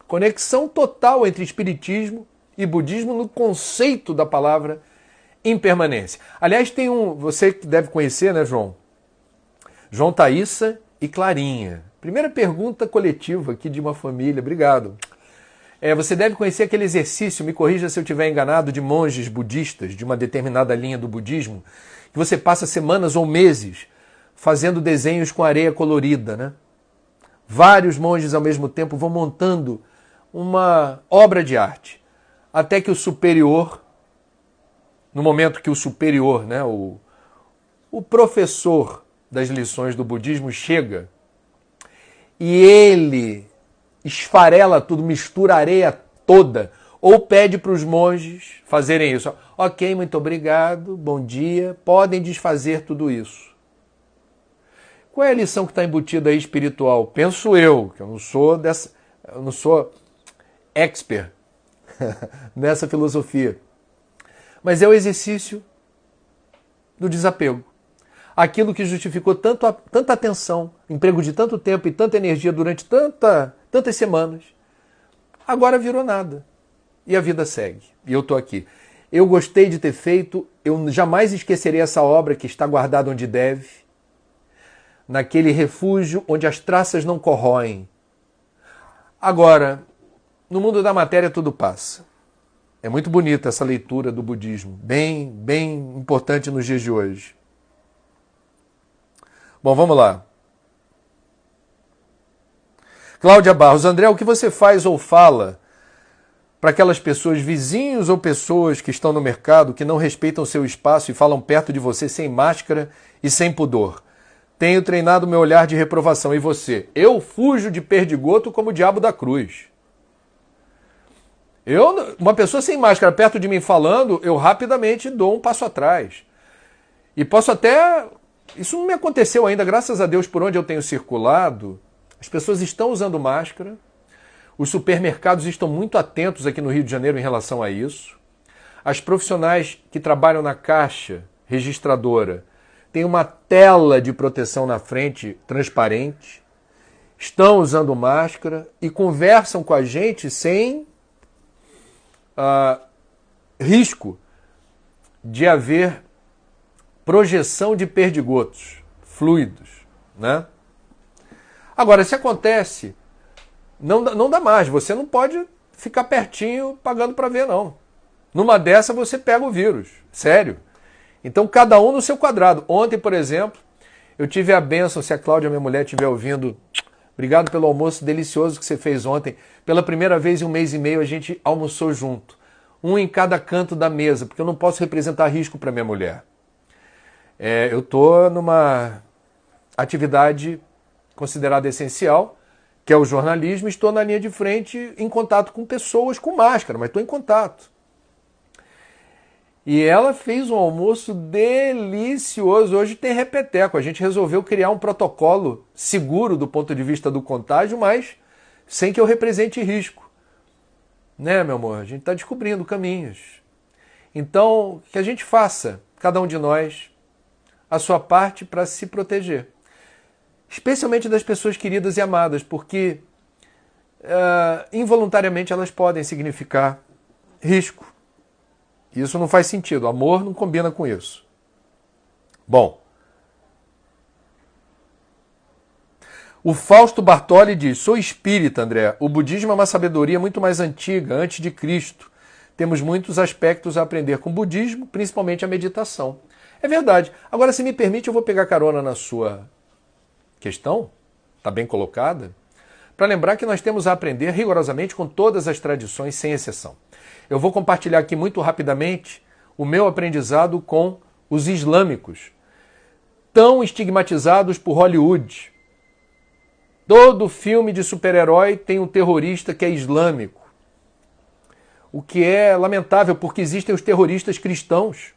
Conexão total entre espiritismo e budismo no conceito da palavra impermanência. Aliás, tem você que deve conhecer, né, João? João, Thaísa e Clarinha. Primeira pergunta coletiva aqui de uma família, obrigado. Você deve conhecer aquele exercício, me corrija se eu estiver enganado, de monges budistas, de uma determinada linha do budismo, que você passa semanas ou meses fazendo desenhos com areia colorida, né? Vários monges ao mesmo tempo vão montando uma obra de arte, até que o superior, no momento que o superior, né, o professor das lições do budismo chega e ele esfarela tudo, mistura a areia toda, ou pede para os monges fazerem isso. Ok, muito obrigado, bom dia, podem desfazer tudo isso. Qual é a lição que está embutida aí espiritual? Penso eu, que eu não sou expert nessa filosofia. Mas é o exercício do desapego. Aquilo que justificou tanta atenção, emprego de tanto tempo e tanta energia durante tantas semanas, agora virou nada. E a vida segue. E eu estou aqui. Eu gostei de ter feito, eu jamais esquecerei essa obra que está guardada onde deve, naquele refúgio onde as traças não corroem. Agora, no mundo da matéria tudo passa. É muito bonita essa leitura do budismo, bem importante nos dias de hoje. Bom, vamos lá. Cláudia Barros, André, o que você faz ou fala para aquelas pessoas, vizinhos ou pessoas que estão no mercado, que não respeitam seu espaço e falam perto de você sem máscara e sem pudor? Tenho treinado meu olhar de reprovação. E você? Eu fujo de perdigoto como o diabo da cruz. Uma pessoa sem máscara perto de mim falando, eu rapidamente dou um passo atrás. E posso até... Isso não me aconteceu ainda, graças a Deus, por onde eu tenho circulado. As pessoas estão usando máscara. Os supermercados estão muito atentos aqui no Rio de Janeiro em relação a isso. As profissionais que trabalham na caixa registradora têm uma tela de proteção na frente transparente. Estão usando máscara e conversam com a gente sem risco de haver projeção de perdigotos, fluidos, né? Agora, se acontece, não dá mais, você não pode ficar pertinho pagando para ver, não. Numa dessa você pega o vírus, sério. Então, cada um no seu quadrado. Ontem, por exemplo, eu tive a bênção, se a Cláudia, minha mulher, estiver ouvindo, obrigado pelo almoço delicioso que você fez ontem. Pela primeira vez em 1 mês e meio a gente almoçou junto. Um em cada canto da mesa, porque eu não posso representar risco para minha mulher. Eu estou numa atividade considerada essencial, que é o jornalismo, e estou na linha de frente em contato com pessoas com máscara, mas estou em contato. E ela fez um almoço delicioso. Hoje tem repeteco. A gente resolveu criar um protocolo seguro do ponto de vista do contágio, mas sem que eu represente risco. Né, meu amor? A gente está descobrindo caminhos. Então, que a gente faça, cada um de nós, a sua parte para se proteger. Especialmente das pessoas queridas e amadas, porque involuntariamente elas podem significar risco. Isso não faz sentido. Amor não combina com isso. Bom. O Fausto Bartoli diz: sou espírita, André. O budismo é uma sabedoria muito mais antiga, antes de Cristo. Temos muitos aspectos a aprender com o budismo, principalmente a meditação. É verdade. Agora, se me permite, eu vou pegar carona na sua questão, está bem colocada, para lembrar que nós temos a aprender rigorosamente com todas as tradições, sem exceção. Eu vou compartilhar aqui muito rapidamente o meu aprendizado com os islâmicos, tão estigmatizados por Hollywood. Todo filme de super-herói tem um terrorista que é islâmico, o que é lamentável, porque existem os terroristas cristãos.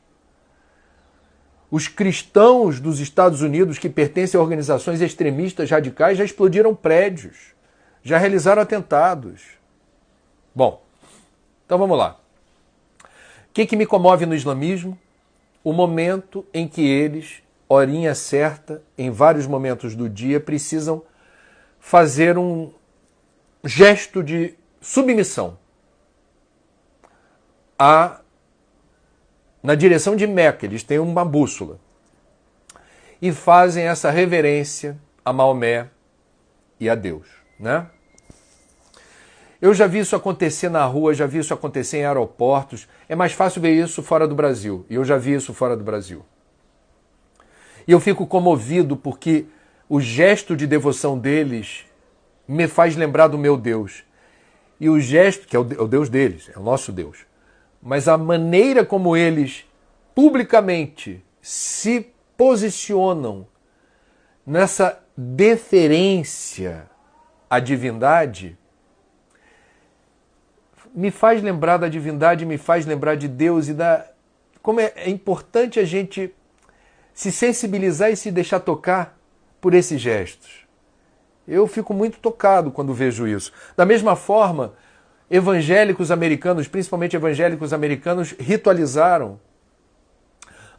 Os cristãos dos Estados Unidos que pertencem a organizações extremistas radicais já explodiram prédios, já realizaram atentados. Bom, então vamos lá. O que me comove no islamismo? O momento em que eles, horinha certa, em vários momentos do dia, precisam fazer um gesto de submissão na direção de Meca. Eles têm uma bússola e fazem essa reverência a Maomé e a Deus, né? Eu já vi isso acontecer na rua, já vi isso acontecer em aeroportos. É mais fácil ver isso fora do Brasil, e eu já vi isso fora do Brasil. E eu fico comovido porque o gesto de devoção deles me faz lembrar do meu Deus. E o gesto, que é o Deus deles, é o nosso Deus, mas a maneira como eles publicamente se posicionam nessa deferência à divindade, me faz lembrar da divindade, me faz lembrar de Deus e como é importante a gente se sensibilizar e se deixar tocar por esses gestos. Eu fico muito tocado quando vejo isso. Da mesma forma, evangélicos americanos, principalmente evangélicos americanos, ritualizaram.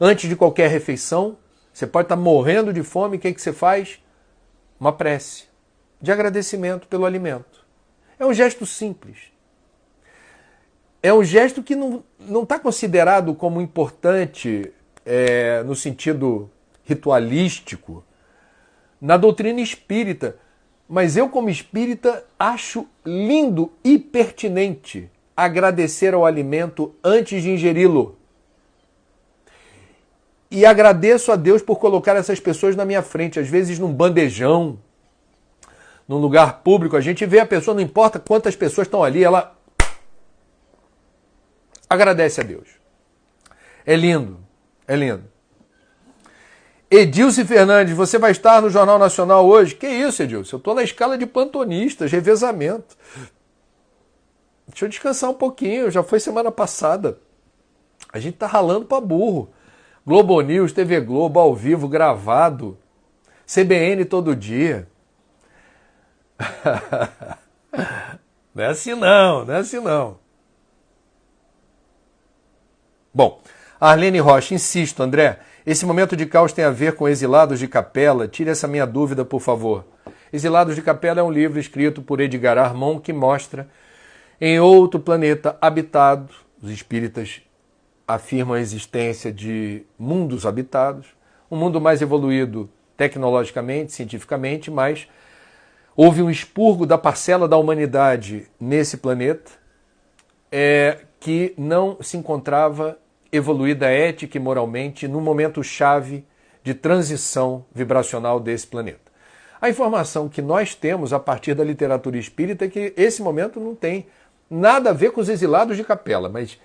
Antes de qualquer refeição, você pode estar morrendo de fome, o que você faz? Uma prece de agradecimento pelo alimento. É um gesto simples. É um gesto que não está considerado como importante no sentido ritualístico na doutrina espírita. Mas eu, como espírita, acho lindo e pertinente agradecer ao alimento antes de ingeri-lo. E agradeço a Deus por colocar essas pessoas na minha frente, às vezes num bandejão, num lugar público. A gente vê a pessoa, não importa quantas pessoas estão ali, ela agradece a Deus. É lindo, é lindo. Edilce Fernandes, você vai estar no Jornal Nacional hoje? Que isso, Edilce? Eu estou na escala de plantonistas, revezamento. Deixa eu descansar um pouquinho, já foi semana passada. A gente está ralando para burro. Globo News, TV Globo, ao vivo, gravado. CBN todo dia. Não é assim não, não é assim não. Bom, Arlene Rocha, insisto, André, esse momento de caos tem a ver com Exilados de Capela? Tire essa minha dúvida, por favor. Exilados de Capela é um livro escrito por Edgar Armond que mostra em outro planeta habitado, os espíritas afirmam a existência de mundos habitados, um mundo mais evoluído tecnologicamente, cientificamente, mas houve um expurgo da parcela da humanidade nesse planeta que não se encontrava evoluída ética e moralmente no momento chave de transição vibracional desse planeta. A informação que nós temos a partir da literatura espírita é que esse momento não tem nada a ver com os exilados de Capela, mas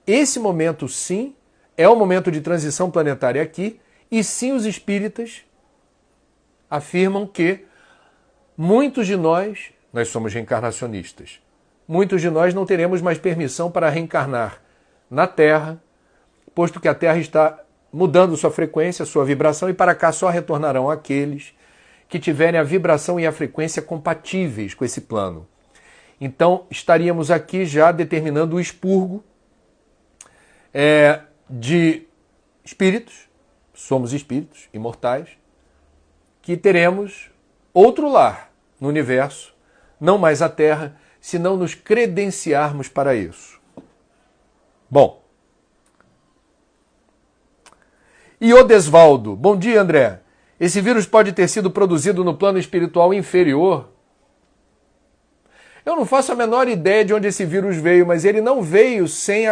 esse momento sim é um momento de transição planetária aqui, e sim os espíritas afirmam que muitos de nós somos reencarnacionistas, muitos de nós não teremos mais permissão para reencarnar na Terra, posto que a Terra está mudando sua frequência, sua vibração, e para cá só retornarão aqueles que tiverem a vibração e a frequência compatíveis com esse plano. Então, estaríamos aqui já determinando o expurgo de espíritos, somos espíritos imortais, que teremos outro lar no universo, não mais a Terra, se não nos credenciarmos para isso. Bom, e Odesvaldo, bom dia, André. Esse vírus pode ter sido produzido no plano espiritual inferior? Eu não faço a menor ideia de onde esse vírus veio, mas ele não veio sem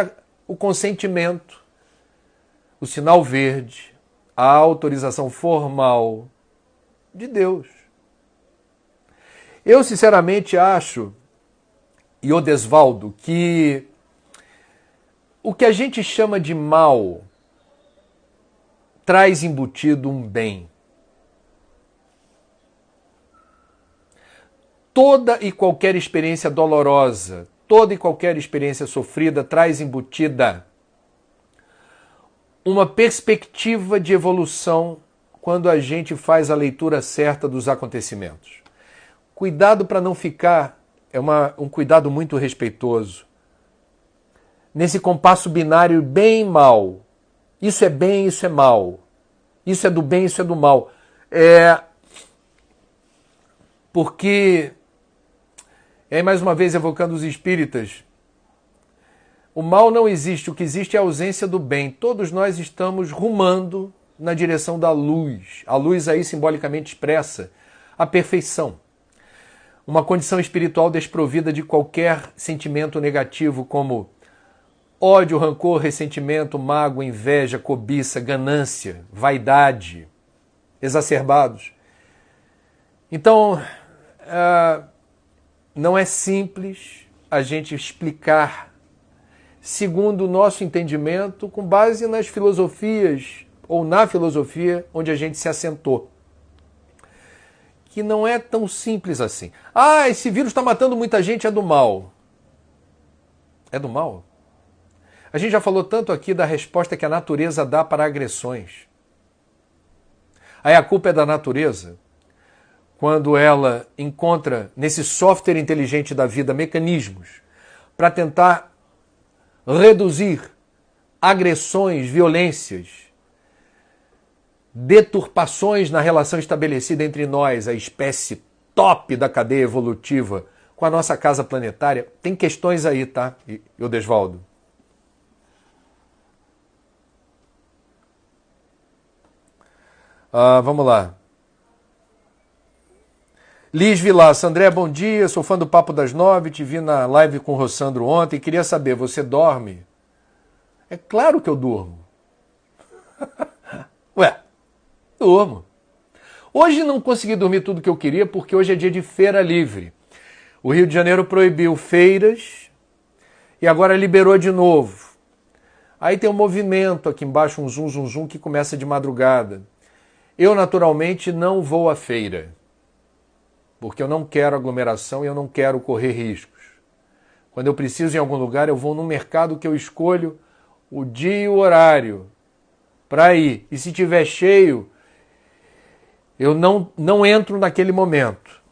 o consentimento, o sinal verde, a autorização formal de Deus. Eu, sinceramente, acho, e Odesvaldo, que o que a gente chama de mal traz embutido um bem. Toda e qualquer experiência dolorosa, toda e qualquer experiência sofrida traz embutida uma perspectiva de evolução quando a gente faz a leitura certa dos acontecimentos. Cuidado para não ficar, um cuidado muito respeitoso, nesse compasso binário bem mal. Isso é bem, isso é mal. Isso é do bem, isso é do mal. Porque, mais uma vez evocando os espíritas, o mal não existe, o que existe é a ausência do bem. Todos nós estamos rumando na direção da luz. A luz aí simbolicamente expressa a perfeição. Uma condição espiritual desprovida de qualquer sentimento negativo como ódio, rancor, ressentimento, mágoa, inveja, cobiça, ganância, vaidade, exacerbados. Então, não é simples a gente explicar segundo o nosso entendimento, com base nas filosofias ou na filosofia onde a gente se assentou. Que não é tão simples assim. Ah, esse vírus está matando muita gente, é do mal. É do mal? A gente já falou tanto aqui da resposta que a natureza dá para agressões. Aí a culpa é da natureza? quando ela encontra nesse software inteligente da vida mecanismos para tentar reduzir agressões, violências, deturpações na relação estabelecida entre nós, a espécie top da cadeia evolutiva, com a nossa casa planetária, tem questões aí, tá, Eudesvaldo? Vamos lá. Liz Vilaça, André, bom dia, sou fã do Papo das 9, te vi na live com o Rossandro ontem, queria saber, você dorme? É claro que eu durmo. Ué, durmo. Hoje não consegui dormir tudo que eu queria porque hoje é dia de feira livre. O Rio de Janeiro proibiu feiras e agora liberou de novo. Aí tem um movimento aqui embaixo, um zum, zum, zum, que começa de madrugada. Eu, naturalmente, não vou à feira, porque eu não quero aglomeração e eu não quero correr riscos. Quando eu preciso ir em algum lugar, eu vou num mercado que eu escolho o dia e o horário para ir. E se tiver cheio, eu não entro naquele momento.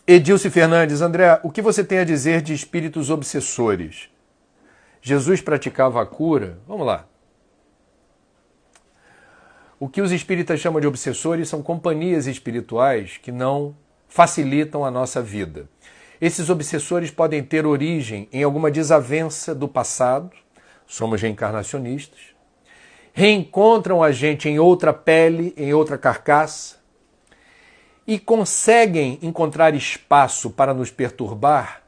Edilce Fernandes, André, o que você tem a dizer de espíritos obsessores? Jesus praticava a cura? Vamos lá. O que os espíritas chamam de obsessores são companhias espirituais que não facilitam a nossa vida. Esses obsessores podem ter origem em alguma desavença do passado, somos reencarnacionistas, reencontram a gente em outra pele, em outra carcaça, e conseguem encontrar espaço para nos perturbar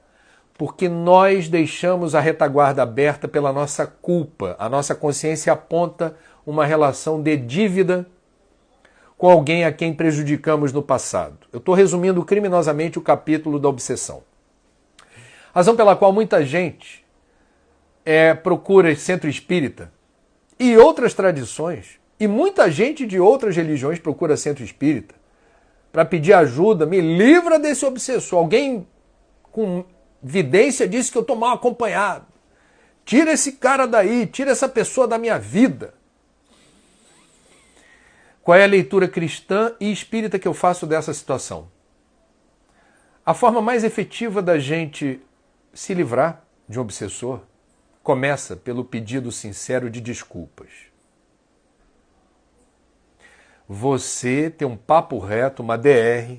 porque nós deixamos a retaguarda aberta pela nossa culpa. A nossa consciência aponta uma relação de dívida com alguém a quem prejudicamos no passado. Eu estou resumindo criminosamente o capítulo da obsessão. Razão pela qual muita gente procura centro espírita e outras tradições, e muita gente de outras religiões procura centro espírita para pedir ajuda, me livra desse obsessor. Alguém com vidência disse que eu estou mal acompanhado. Tira esse cara daí, tira essa pessoa da minha vida. Qual é a leitura cristã e espírita que eu faço dessa situação? A forma mais efetiva da gente se livrar de um obsessor começa pelo pedido sincero de desculpas. Você tem um papo reto, uma DR,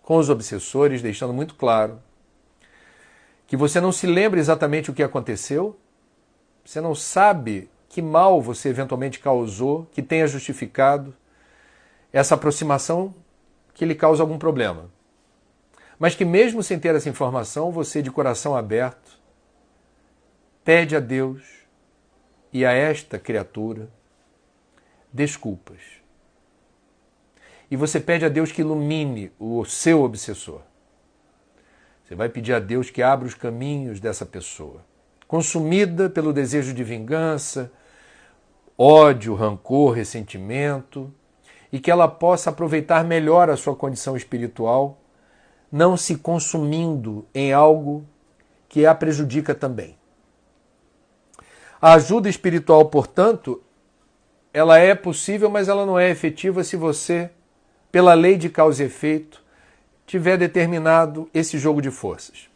com os obsessores, deixando muito claro que você não se lembra exatamente o que aconteceu, você não sabe que mal você eventualmente causou, que tenha justificado essa aproximação que lhe causa algum problema. Mas que mesmo sem ter essa informação, você de coração aberto pede a Deus e a esta criatura desculpas. E você pede a Deus que ilumine o seu obsessor. Você vai pedir a Deus que abra os caminhos dessa pessoa, consumida pelo desejo de vingança, ódio, rancor, ressentimento, e que ela possa aproveitar melhor a sua condição espiritual, não se consumindo em algo que a prejudica também. A ajuda espiritual, portanto, ela é possível, mas ela não é efetiva se você, pela lei de causa e efeito, tiver determinado esse jogo de forças.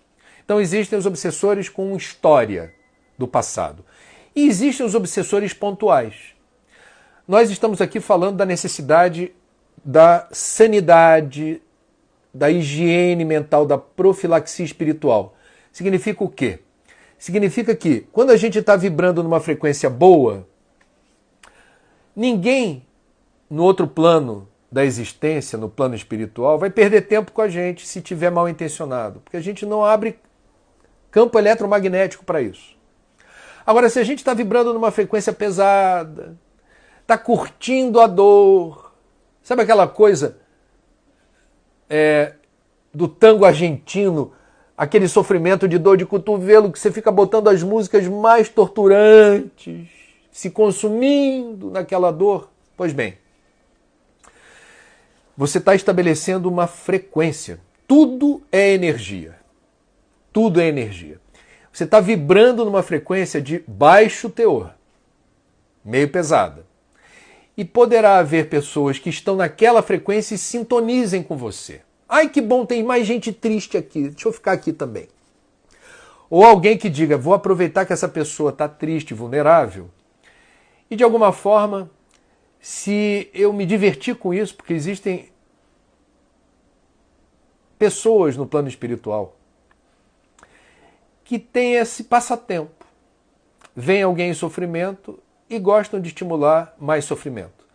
Então existem os obsessores com história do passado. E existem os obsessores pontuais. Nós estamos aqui falando da necessidade da sanidade, da higiene mental, da profilaxia espiritual. Significa o quê? Significa que quando a gente está vibrando numa frequência boa, ninguém no outro plano da existência, no plano espiritual, vai perder tempo com a gente se tiver mal intencionado, porque a gente não abre campo eletromagnético para isso. Agora, se a gente está vibrando numa frequência pesada, está curtindo a dor, sabe aquela coisa do tango argentino, aquele sofrimento de dor de cotovelo que você fica botando as músicas mais torturantes, se consumindo naquela dor? Pois bem, você está estabelecendo uma frequência. Tudo é energia. Tudo é energia. Você está vibrando numa frequência de baixo teor, meio pesada. e poderá haver pessoas que estão naquela frequência e sintonizem com você. Ai, que bom, tem mais gente triste aqui, deixa eu ficar aqui também. Ou alguém que diga, vou aproveitar que essa pessoa está triste, vulnerável, e de alguma forma, se eu me divertir com isso, porque existem pessoas no plano espiritual que têm esse passatempo. Vem alguém em sofrimento e gostam de estimular mais sofrimento.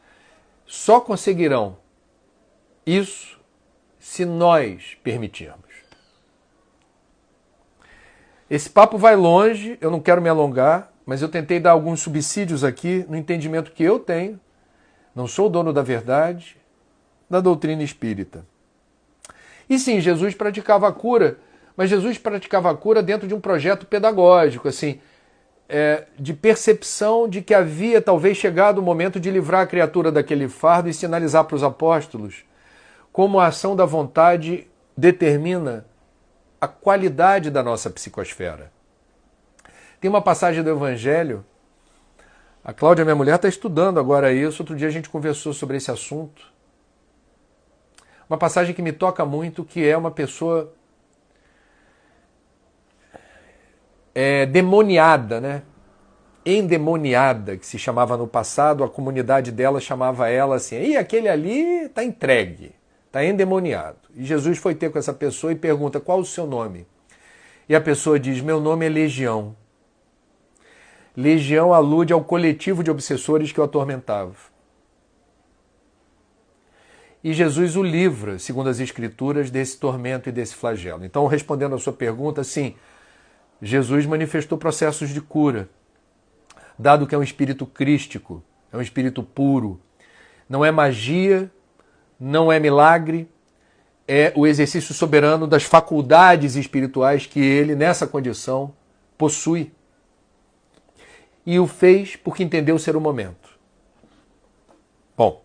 Só conseguirão isso se nós permitirmos. Esse papo vai longe, eu não quero me alongar, mas eu tentei dar alguns subsídios aqui no entendimento que eu tenho. Não sou o dono da verdade, da doutrina espírita. E sim, Jesus praticava a cura, mas Jesus praticava a cura dentro de um projeto pedagógico, assim, de percepção de que havia talvez chegado o momento de livrar a criatura daquele fardo e sinalizar para os apóstolos como a ação da vontade determina a qualidade da nossa psicosfera. Tem uma passagem do Evangelho, a Cláudia, minha mulher, está estudando agora isso, outro dia a gente conversou sobre esse assunto. Uma passagem que me toca muito, que é uma pessoa demoniada, né? Endemoniada, que se chamava no passado, a comunidade dela chamava ela assim, e aquele ali está entregue, está endemoniado. E Jesus foi ter com essa pessoa e pergunta, qual o seu nome? E a pessoa diz, meu nome é Legião. Legião alude ao coletivo de obsessores que o atormentava. E Jesus o livra, segundo as Escrituras, desse tormento e desse flagelo. Então, respondendo à sua pergunta, sim, Jesus manifestou processos de cura, dado que é um espírito crístico, é um espírito puro. Não é magia, não é milagre, é o exercício soberano das faculdades espirituais que ele, nessa condição, possui. E o fez porque entendeu ser o momento. Bom.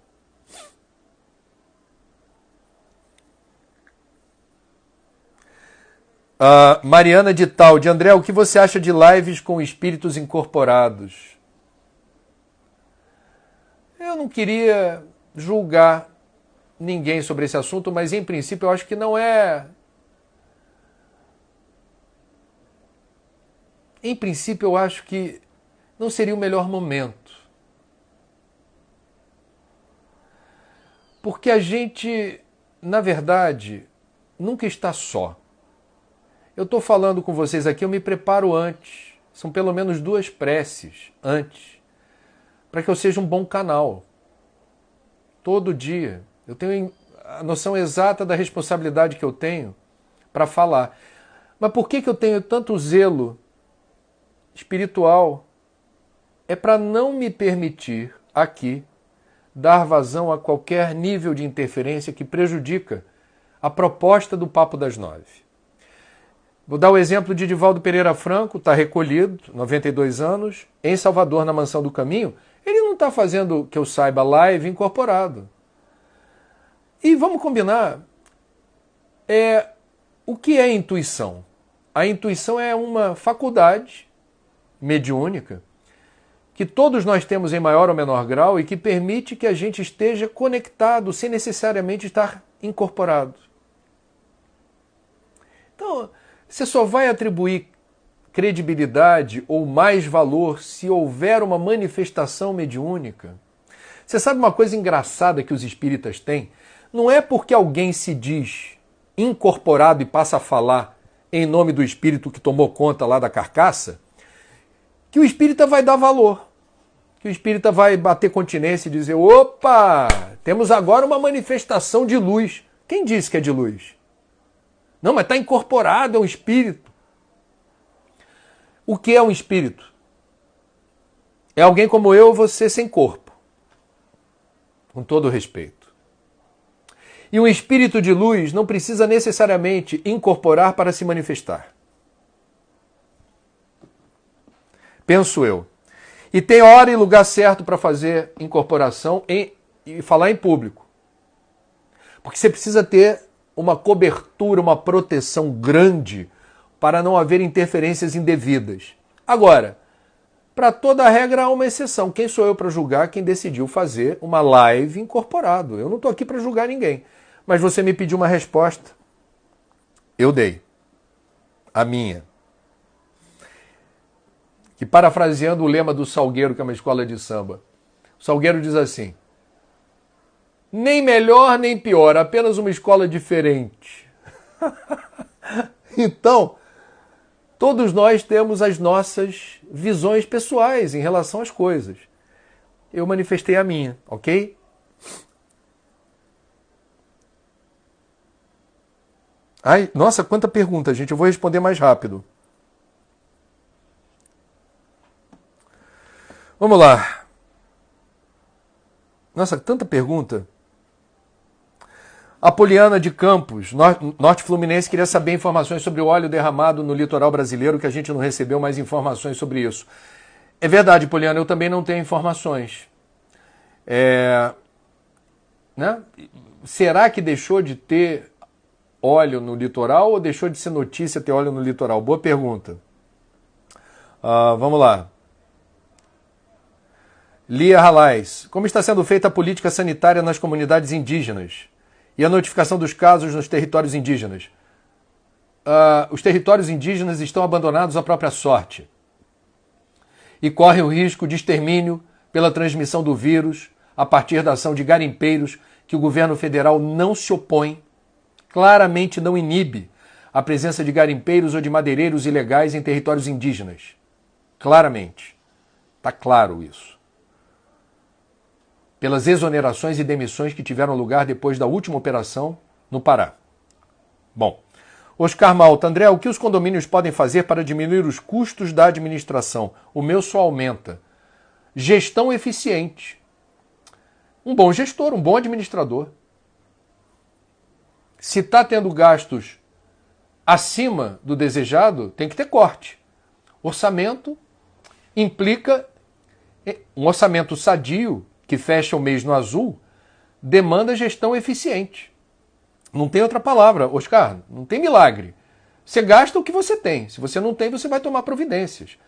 Mariana de Talde. André, o que você acha de lives com espíritos incorporados? Eu não queria julgar ninguém sobre esse assunto, mas em princípio eu acho que não é... Em princípio eu acho que não seria o melhor momento. Porque a gente, na verdade, nunca está só. Eu estou falando com vocês aqui, eu me preparo antes. São pelo menos 2 preces antes. Para que eu seja um bom canal. Todo dia. Eu tenho a noção exata da responsabilidade que eu tenho para falar. Mas por que eu tenho tanto zelo espiritual? É para não me permitir aqui dar vazão a qualquer nível de interferência que prejudica a proposta do Papo das 9. Vou dar o exemplo de Divaldo Pereira Franco, está recolhido, 92 anos, em Salvador, na Mansão do Caminho. Ele não está fazendo, que eu saiba, live incorporado. E vamos combinar, o que é intuição? A intuição é uma faculdade mediúnica que todos nós temos em maior ou menor grau e que permite que a gente esteja conectado sem necessariamente estar incorporado. Então, você só vai atribuir credibilidade ou mais valor se houver uma manifestação mediúnica. Você sabe uma coisa engraçada que os espíritas têm? Não é porque alguém se diz incorporado e passa a falar em nome do espírito que tomou conta lá da carcaça, que o espírita vai dar valor. Que o espírita vai bater continência e dizer, opa, temos agora uma manifestação de luz. Quem disse que é de luz? Não, mas está incorporado, é um espírito. O que é um espírito? É alguém como eu ou você sem corpo. Com todo respeito. E um espírito de luz não precisa necessariamente incorporar para se manifestar. Penso eu. E tem hora e lugar certo para fazer incorporação e falar em público. Porque você precisa ter uma cobertura, uma proteção grande para não haver interferências indevidas. Agora, Para toda regra há uma exceção. Quem sou eu para julgar quem decidiu fazer uma live incorporado? Eu não estou aqui para julgar ninguém. Mas você me pediu uma resposta. Eu dei. A minha. Que parafraseando o lema do Salgueiro, que é uma escola de samba. O Salgueiro diz assim: nem melhor nem pior, apenas uma escola diferente. Então, todos nós temos as nossas visões pessoais em relação às coisas. Eu manifestei a minha, ok? Ai, nossa, quanta pergunta, gente. Eu vou responder mais rápido. Vamos lá. Nossa, tanta pergunta. Apoliana de Campos, Norte Fluminense, queria saber informações sobre o óleo derramado no litoral brasileiro, que a gente não recebeu mais informações sobre isso. É verdade, Poliana, eu também não tenho informações. Né? Será que deixou de ter óleo no litoral ou deixou de ser notícia ter óleo no litoral? Boa pergunta. Vamos lá. Lia Ralais, como está sendo feita a política sanitária nas comunidades indígenas e a notificação dos casos nos territórios indígenas? Os territórios indígenas estão abandonados à própria sorte e correm o risco de extermínio pela transmissão do vírus a partir da ação de garimpeiros que o governo federal não se opõe, claramente não inibe a presença de garimpeiros ou de madeireiros ilegais em territórios indígenas. Claramente. Está claro isso. Pelas exonerações e demissões que tiveram lugar depois da última operação no Pará. Bom, Oscar Malta, André, o que os condomínios podem fazer para diminuir os custos da administração? O meu só aumenta. Gestão eficiente. Um bom gestor, um bom administrador. Se está tendo gastos acima do desejado, tem que ter corte. Orçamento implica um orçamento sadio, que fecha o mês no azul, demanda gestão eficiente. Não tem outra palavra, Oscar, não tem milagre. Você gasta o que você tem. Se você não tem, você vai tomar providências.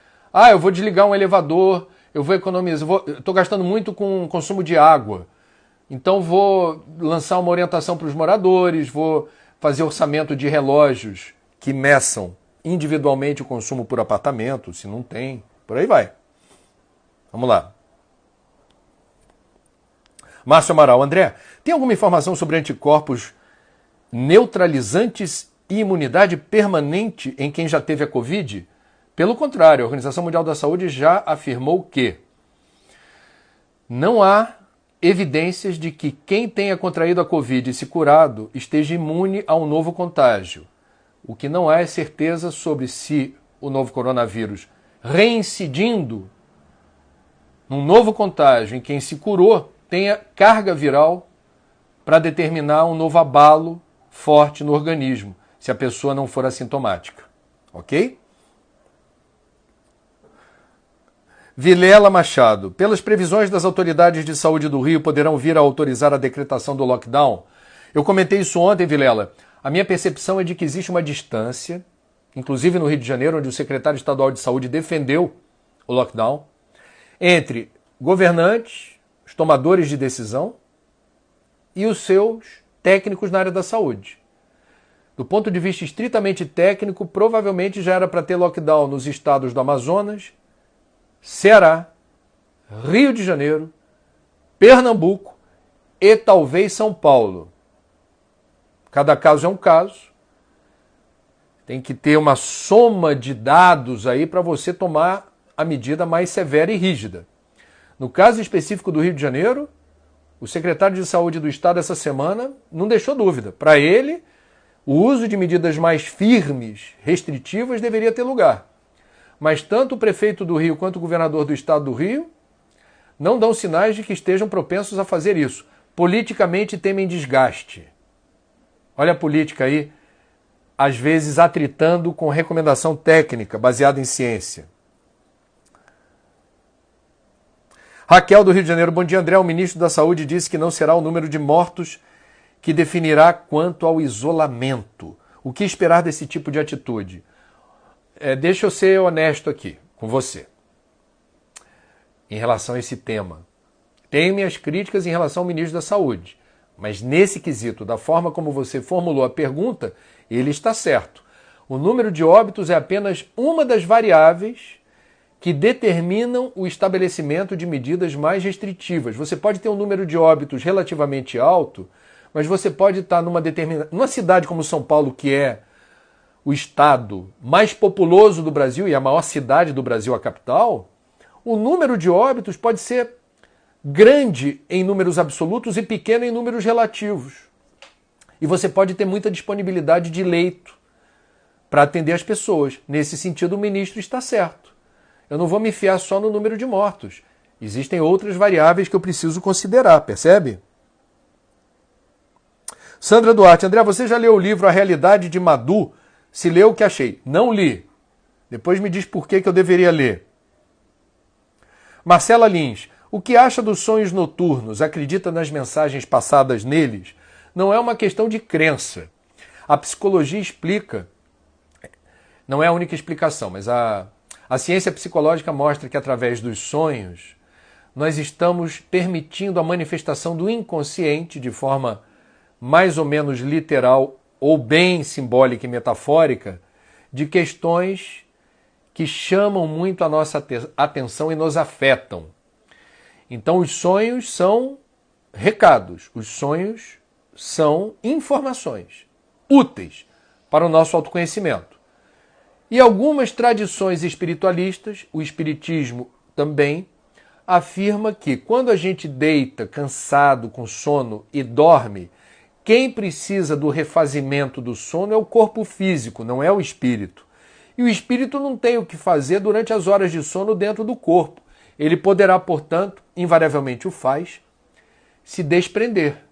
Eu vou desligar um elevador, eu vou economizar, estou gastando muito com consumo de água. Então vou lançar uma orientação para os moradores, vou fazer orçamento de relógios que meçam individualmente o consumo por apartamento, se não tem, por aí vai. Vamos lá. Márcio Amaral, André, tem alguma informação sobre anticorpos neutralizantes e imunidade permanente em quem já teve a Covid? Pelo contrário, a Organização Mundial da Saúde já afirmou que não há evidências de que quem tenha contraído a Covid e se curado esteja imune a um novo contágio. O que não há é certeza sobre se o novo coronavírus, reincidindo num novo contágio em quem se curou, tenha carga viral para determinar um novo abalo forte no organismo, se a pessoa não for assintomática. Ok? Vilela Machado. Pelas previsões das autoridades de saúde do Rio, poderão vir a autorizar a decretação do lockdown? Eu comentei isso ontem, Vilela. A minha percepção é de que existe uma distância, inclusive no Rio de Janeiro, onde o secretário estadual de saúde defendeu o lockdown, entre governantes, os tomadores de decisão e os seus técnicos na área da saúde. Do ponto de vista estritamente técnico, provavelmente já era para ter lockdown nos estados do Amazonas, Ceará, Rio de Janeiro, Pernambuco e talvez São Paulo. Cada caso é um caso. Tem que ter uma soma de dados aí para você tomar a medida mais severa e rígida. No caso específico do Rio de Janeiro, o secretário de Saúde do Estado essa semana não deixou dúvida. Para ele, o uso de medidas mais firmes, restritivas, deveria ter lugar. Mas tanto o prefeito do Rio quanto o governador do Estado do Rio não dão sinais de que estejam propensos a fazer isso. Politicamente temem desgaste. Olha a política aí, às vezes atritando com recomendação técnica, baseada em ciência. Raquel do Rio de Janeiro, bom dia, André. O ministro da Saúde disse que não será o número de mortos que definirá quanto ao isolamento. O que esperar desse tipo de atitude? Deixa eu ser honesto aqui com você. em relação a esse tema. Tenho minhas críticas em relação ao ministro da Saúde, mas nesse quesito, da forma como você formulou a pergunta, ele está certo. O número de óbitos é apenas uma das variáveis que determinam o estabelecimento de medidas mais restritivas. Você pode ter um número de óbitos relativamente alto, mas você pode estar numa cidade como São Paulo, que é o estado mais populoso do Brasil e a maior cidade do Brasil, a capital, o número de óbitos pode ser grande em números absolutos e pequeno em números relativos. E você pode ter muita disponibilidade de leito para atender as pessoas. Nesse sentido, o ministro está certo. Eu não vou me fiar só no número de mortos. Existem outras variáveis que eu preciso considerar, percebe? Sandra Duarte, André, você já leu o livro A Realidade de Madhu? Se leu, o que achei? Não li. Depois me diz por que eu deveria ler. Marcela Lins, o que acha dos sonhos noturnos? Acredita nas mensagens passadas neles? Não é uma questão de crença. A psicologia explica, não é a única explicação, mas a ciência psicológica mostra que através dos sonhos nós estamos permitindo a manifestação do inconsciente de forma mais ou menos literal ou bem simbólica e metafórica de questões que chamam muito a nossa atenção e nos afetam. Então os sonhos são recados, os sonhos são informações úteis para o nosso autoconhecimento. E algumas tradições espiritualistas, o espiritismo também, afirma que quando a gente deita cansado, com sono e dorme, quem precisa do refazimento do sono é o corpo físico, não é o espírito. E o espírito não tem o que fazer durante as horas de sono dentro do corpo. Ele poderá, portanto, invariavelmente o faz, se desprender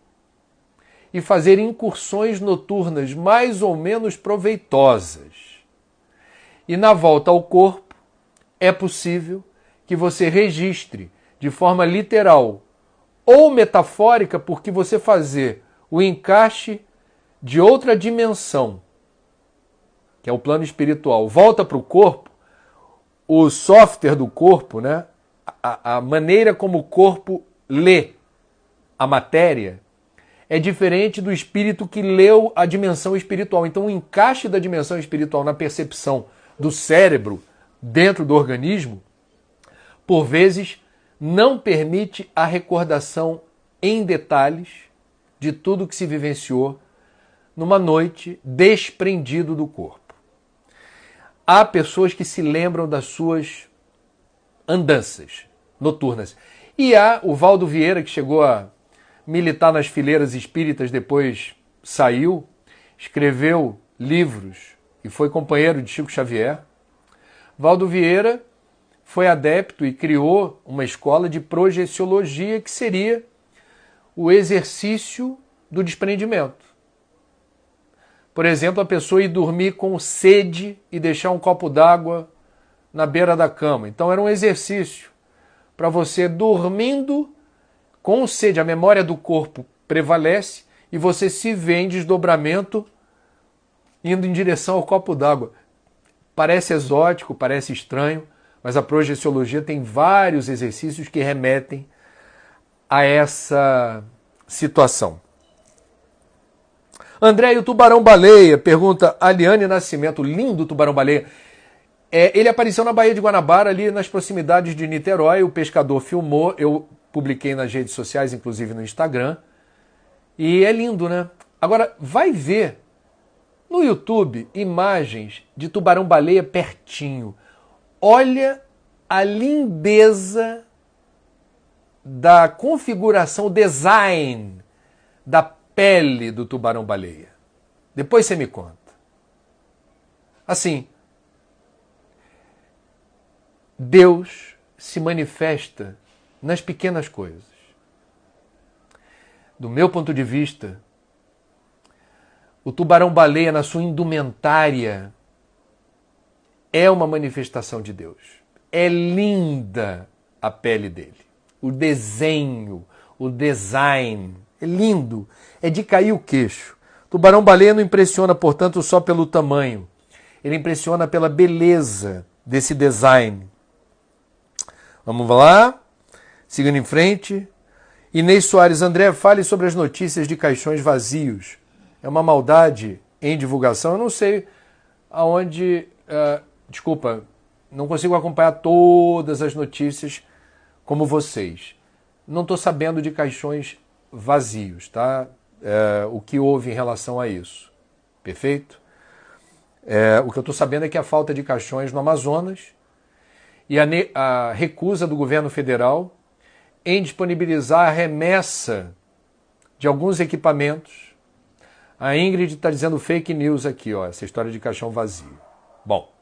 e fazer incursões noturnas mais ou menos proveitosas. E na volta ao corpo, é possível que você registre de forma literal ou metafórica, porque você fazer o encaixe de outra dimensão, que é o plano espiritual, volta para o corpo, o software do corpo, né? A maneira como o corpo lê a matéria é diferente do espírito que leu a dimensão espiritual. Então o encaixe da dimensão espiritual na percepção do cérebro dentro do organismo, por vezes, não permite a recordação em detalhes de tudo que se vivenciou numa noite desprendido do corpo. Há pessoas que se lembram das suas andanças noturnas. E há o Valdo Vieira, que chegou a militar nas fileiras espíritas, depois saiu, escreveu livros e foi companheiro de Chico Xavier. Valdo Vieira foi adepto e criou uma escola de projeciologia, que seria o exercício do desprendimento. Por exemplo, a pessoa ir dormir com sede e deixar um copo d'água na beira da cama. Então era um exercício para você dormindo com sede. A memória do corpo prevalece e você se vê em desdobramento indo em direção ao copo d'água. Parece exótico, parece estranho, mas a projeciologia tem vários exercícios que remetem a essa situação. André, e o tubarão-baleia? Pergunta Aliane Nascimento. Lindo tubarão-baleia. Ele apareceu na Baía de Guanabara, ali nas proximidades de Niterói. O pescador filmou, eu publiquei nas redes sociais, inclusive no Instagram. E é lindo, né? Agora, vai ver no YouTube imagens de tubarão-baleia pertinho. Olha a lindeza da configuração, o design da pele do tubarão-baleia. Depois você me conta. Assim, Deus se manifesta nas pequenas coisas. Do meu ponto de vista, o tubarão-baleia, na sua indumentária, é uma manifestação de Deus. É linda a pele dele. O desenho, o design, é lindo. É de cair o queixo. Tubarão-baleia não impressiona, portanto, só pelo tamanho. Ele impressiona pela beleza desse design. Vamos lá? Seguindo em frente. Inês Soares, André, fale sobre as notícias de caixões vazios. É uma maldade em divulgação? Eu não sei aonde... desculpa, não consigo acompanhar todas as notícias como vocês. Não estou sabendo de caixões vazios, tá? O que houve em relação a isso. Perfeito? O que eu estou sabendo é que a falta de caixões no Amazonas e a recusa do governo federal em disponibilizar a remessa de alguns equipamentos. A Ingrid está dizendo fake news aqui, ó, essa história de caixão vazio. Bom,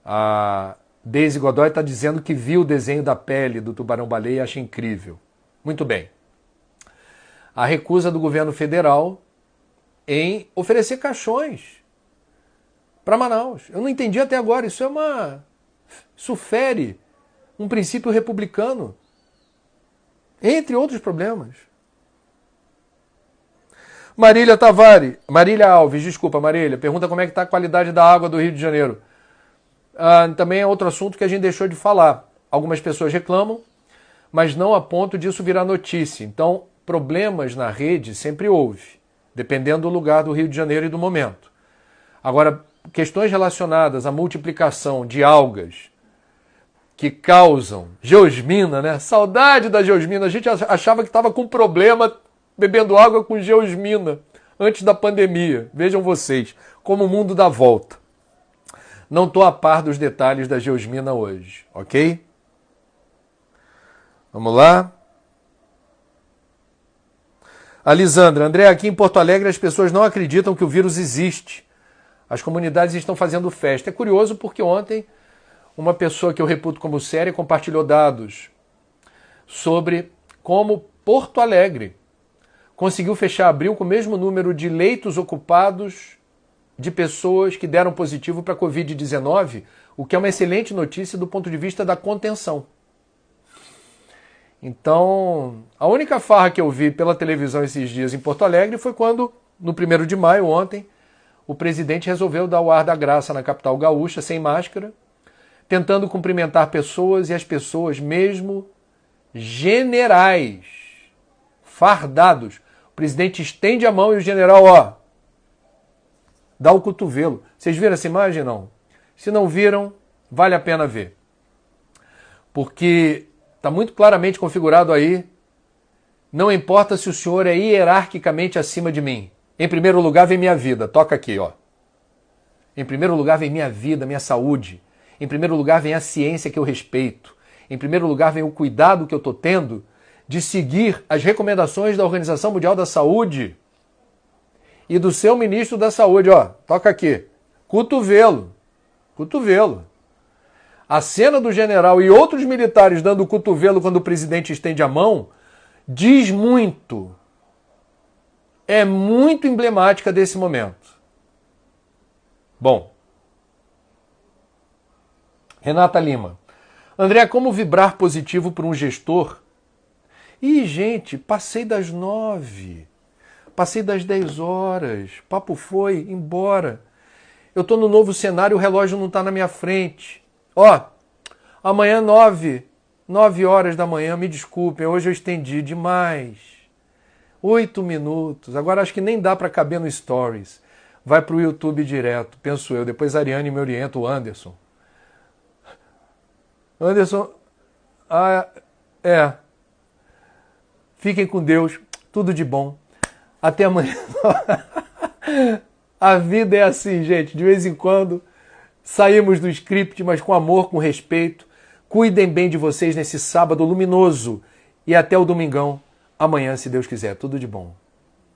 a Daisy Godoy está dizendo que viu o desenho da pele do tubarão-baleia e acha incrível. Muito bem. A recusa do governo federal em oferecer caixões para Manaus. Eu não entendi até agora. Isso fere um princípio republicano, entre outros problemas. Marília Alves, desculpa, Marília, pergunta como é que está a qualidade da água do Rio de Janeiro. Também é outro assunto que a gente deixou de falar. Algumas pessoas reclamam, mas não a ponto disso virar notícia. Então, problemas na rede sempre houve, dependendo do lugar do Rio de Janeiro e do momento. Agora, questões relacionadas à multiplicação de algas que causam geosmina, né? Saudade da geosmina. A gente achava que estava com problema bebendo água com geosmina antes da pandemia. Vejam vocês como o mundo dá volta. Não estou a par dos detalhes da geosmina hoje, ok? Vamos lá. A Lisandra, André, aqui em Porto Alegre as pessoas não acreditam que o vírus existe. As comunidades estão fazendo festa. É curioso porque ontem uma pessoa que eu reputo como séria compartilhou dados sobre como Porto Alegre conseguiu fechar abril com o mesmo número de leitos ocupados de pessoas que deram positivo para a Covid-19, o que é uma excelente notícia do ponto de vista da contenção. Então, a única farra que eu vi pela televisão esses dias em Porto Alegre foi quando, no 1º de maio, ontem, o presidente resolveu dar o ar da graça na capital gaúcha, sem máscara, tentando cumprimentar pessoas e as pessoas, mesmo generais, fardados. O presidente estende a mão e o general, ó, dá o cotovelo. Vocês viram essa imagem? Não. Se não viram, vale a pena ver. Porque está muito claramente configurado aí, não importa se o senhor é hierarquicamente acima de mim. Em primeiro lugar vem minha vida. Toca aqui, ó. Em primeiro lugar vem minha vida, minha saúde. Em primeiro lugar vem a ciência que eu respeito. Em primeiro lugar vem o cuidado que eu estou tendo de seguir as recomendações da Organização Mundial da Saúde e do seu ministro da Saúde. Ó, toca aqui. Cotovelo. Cotovelo. A cena do general e outros militares dando o cotovelo quando o presidente estende a mão diz muito. É muito emblemática desse momento. Bom. Renata Lima. André, como vibrar positivo para um gestor? Ih, gente, passei das 9. Passei das 10 horas. Papo foi, embora. Eu estou no novo cenário, o relógio não está na minha frente. Ó, amanhã 9 horas da manhã, me desculpem, hoje eu estendi demais. 8 minutos. Agora acho que nem dá para caber no Stories. Vai para o YouTube direto, penso eu. Depois a Ariane me orienta, o Anderson. Anderson, fiquem com Deus, tudo de bom. Até amanhã. A vida é assim, gente. De vez em quando saímos do script, mas com amor, com respeito. Cuidem bem de vocês nesse sábado luminoso. E até o domingão, amanhã, se Deus quiser. Tudo de bom.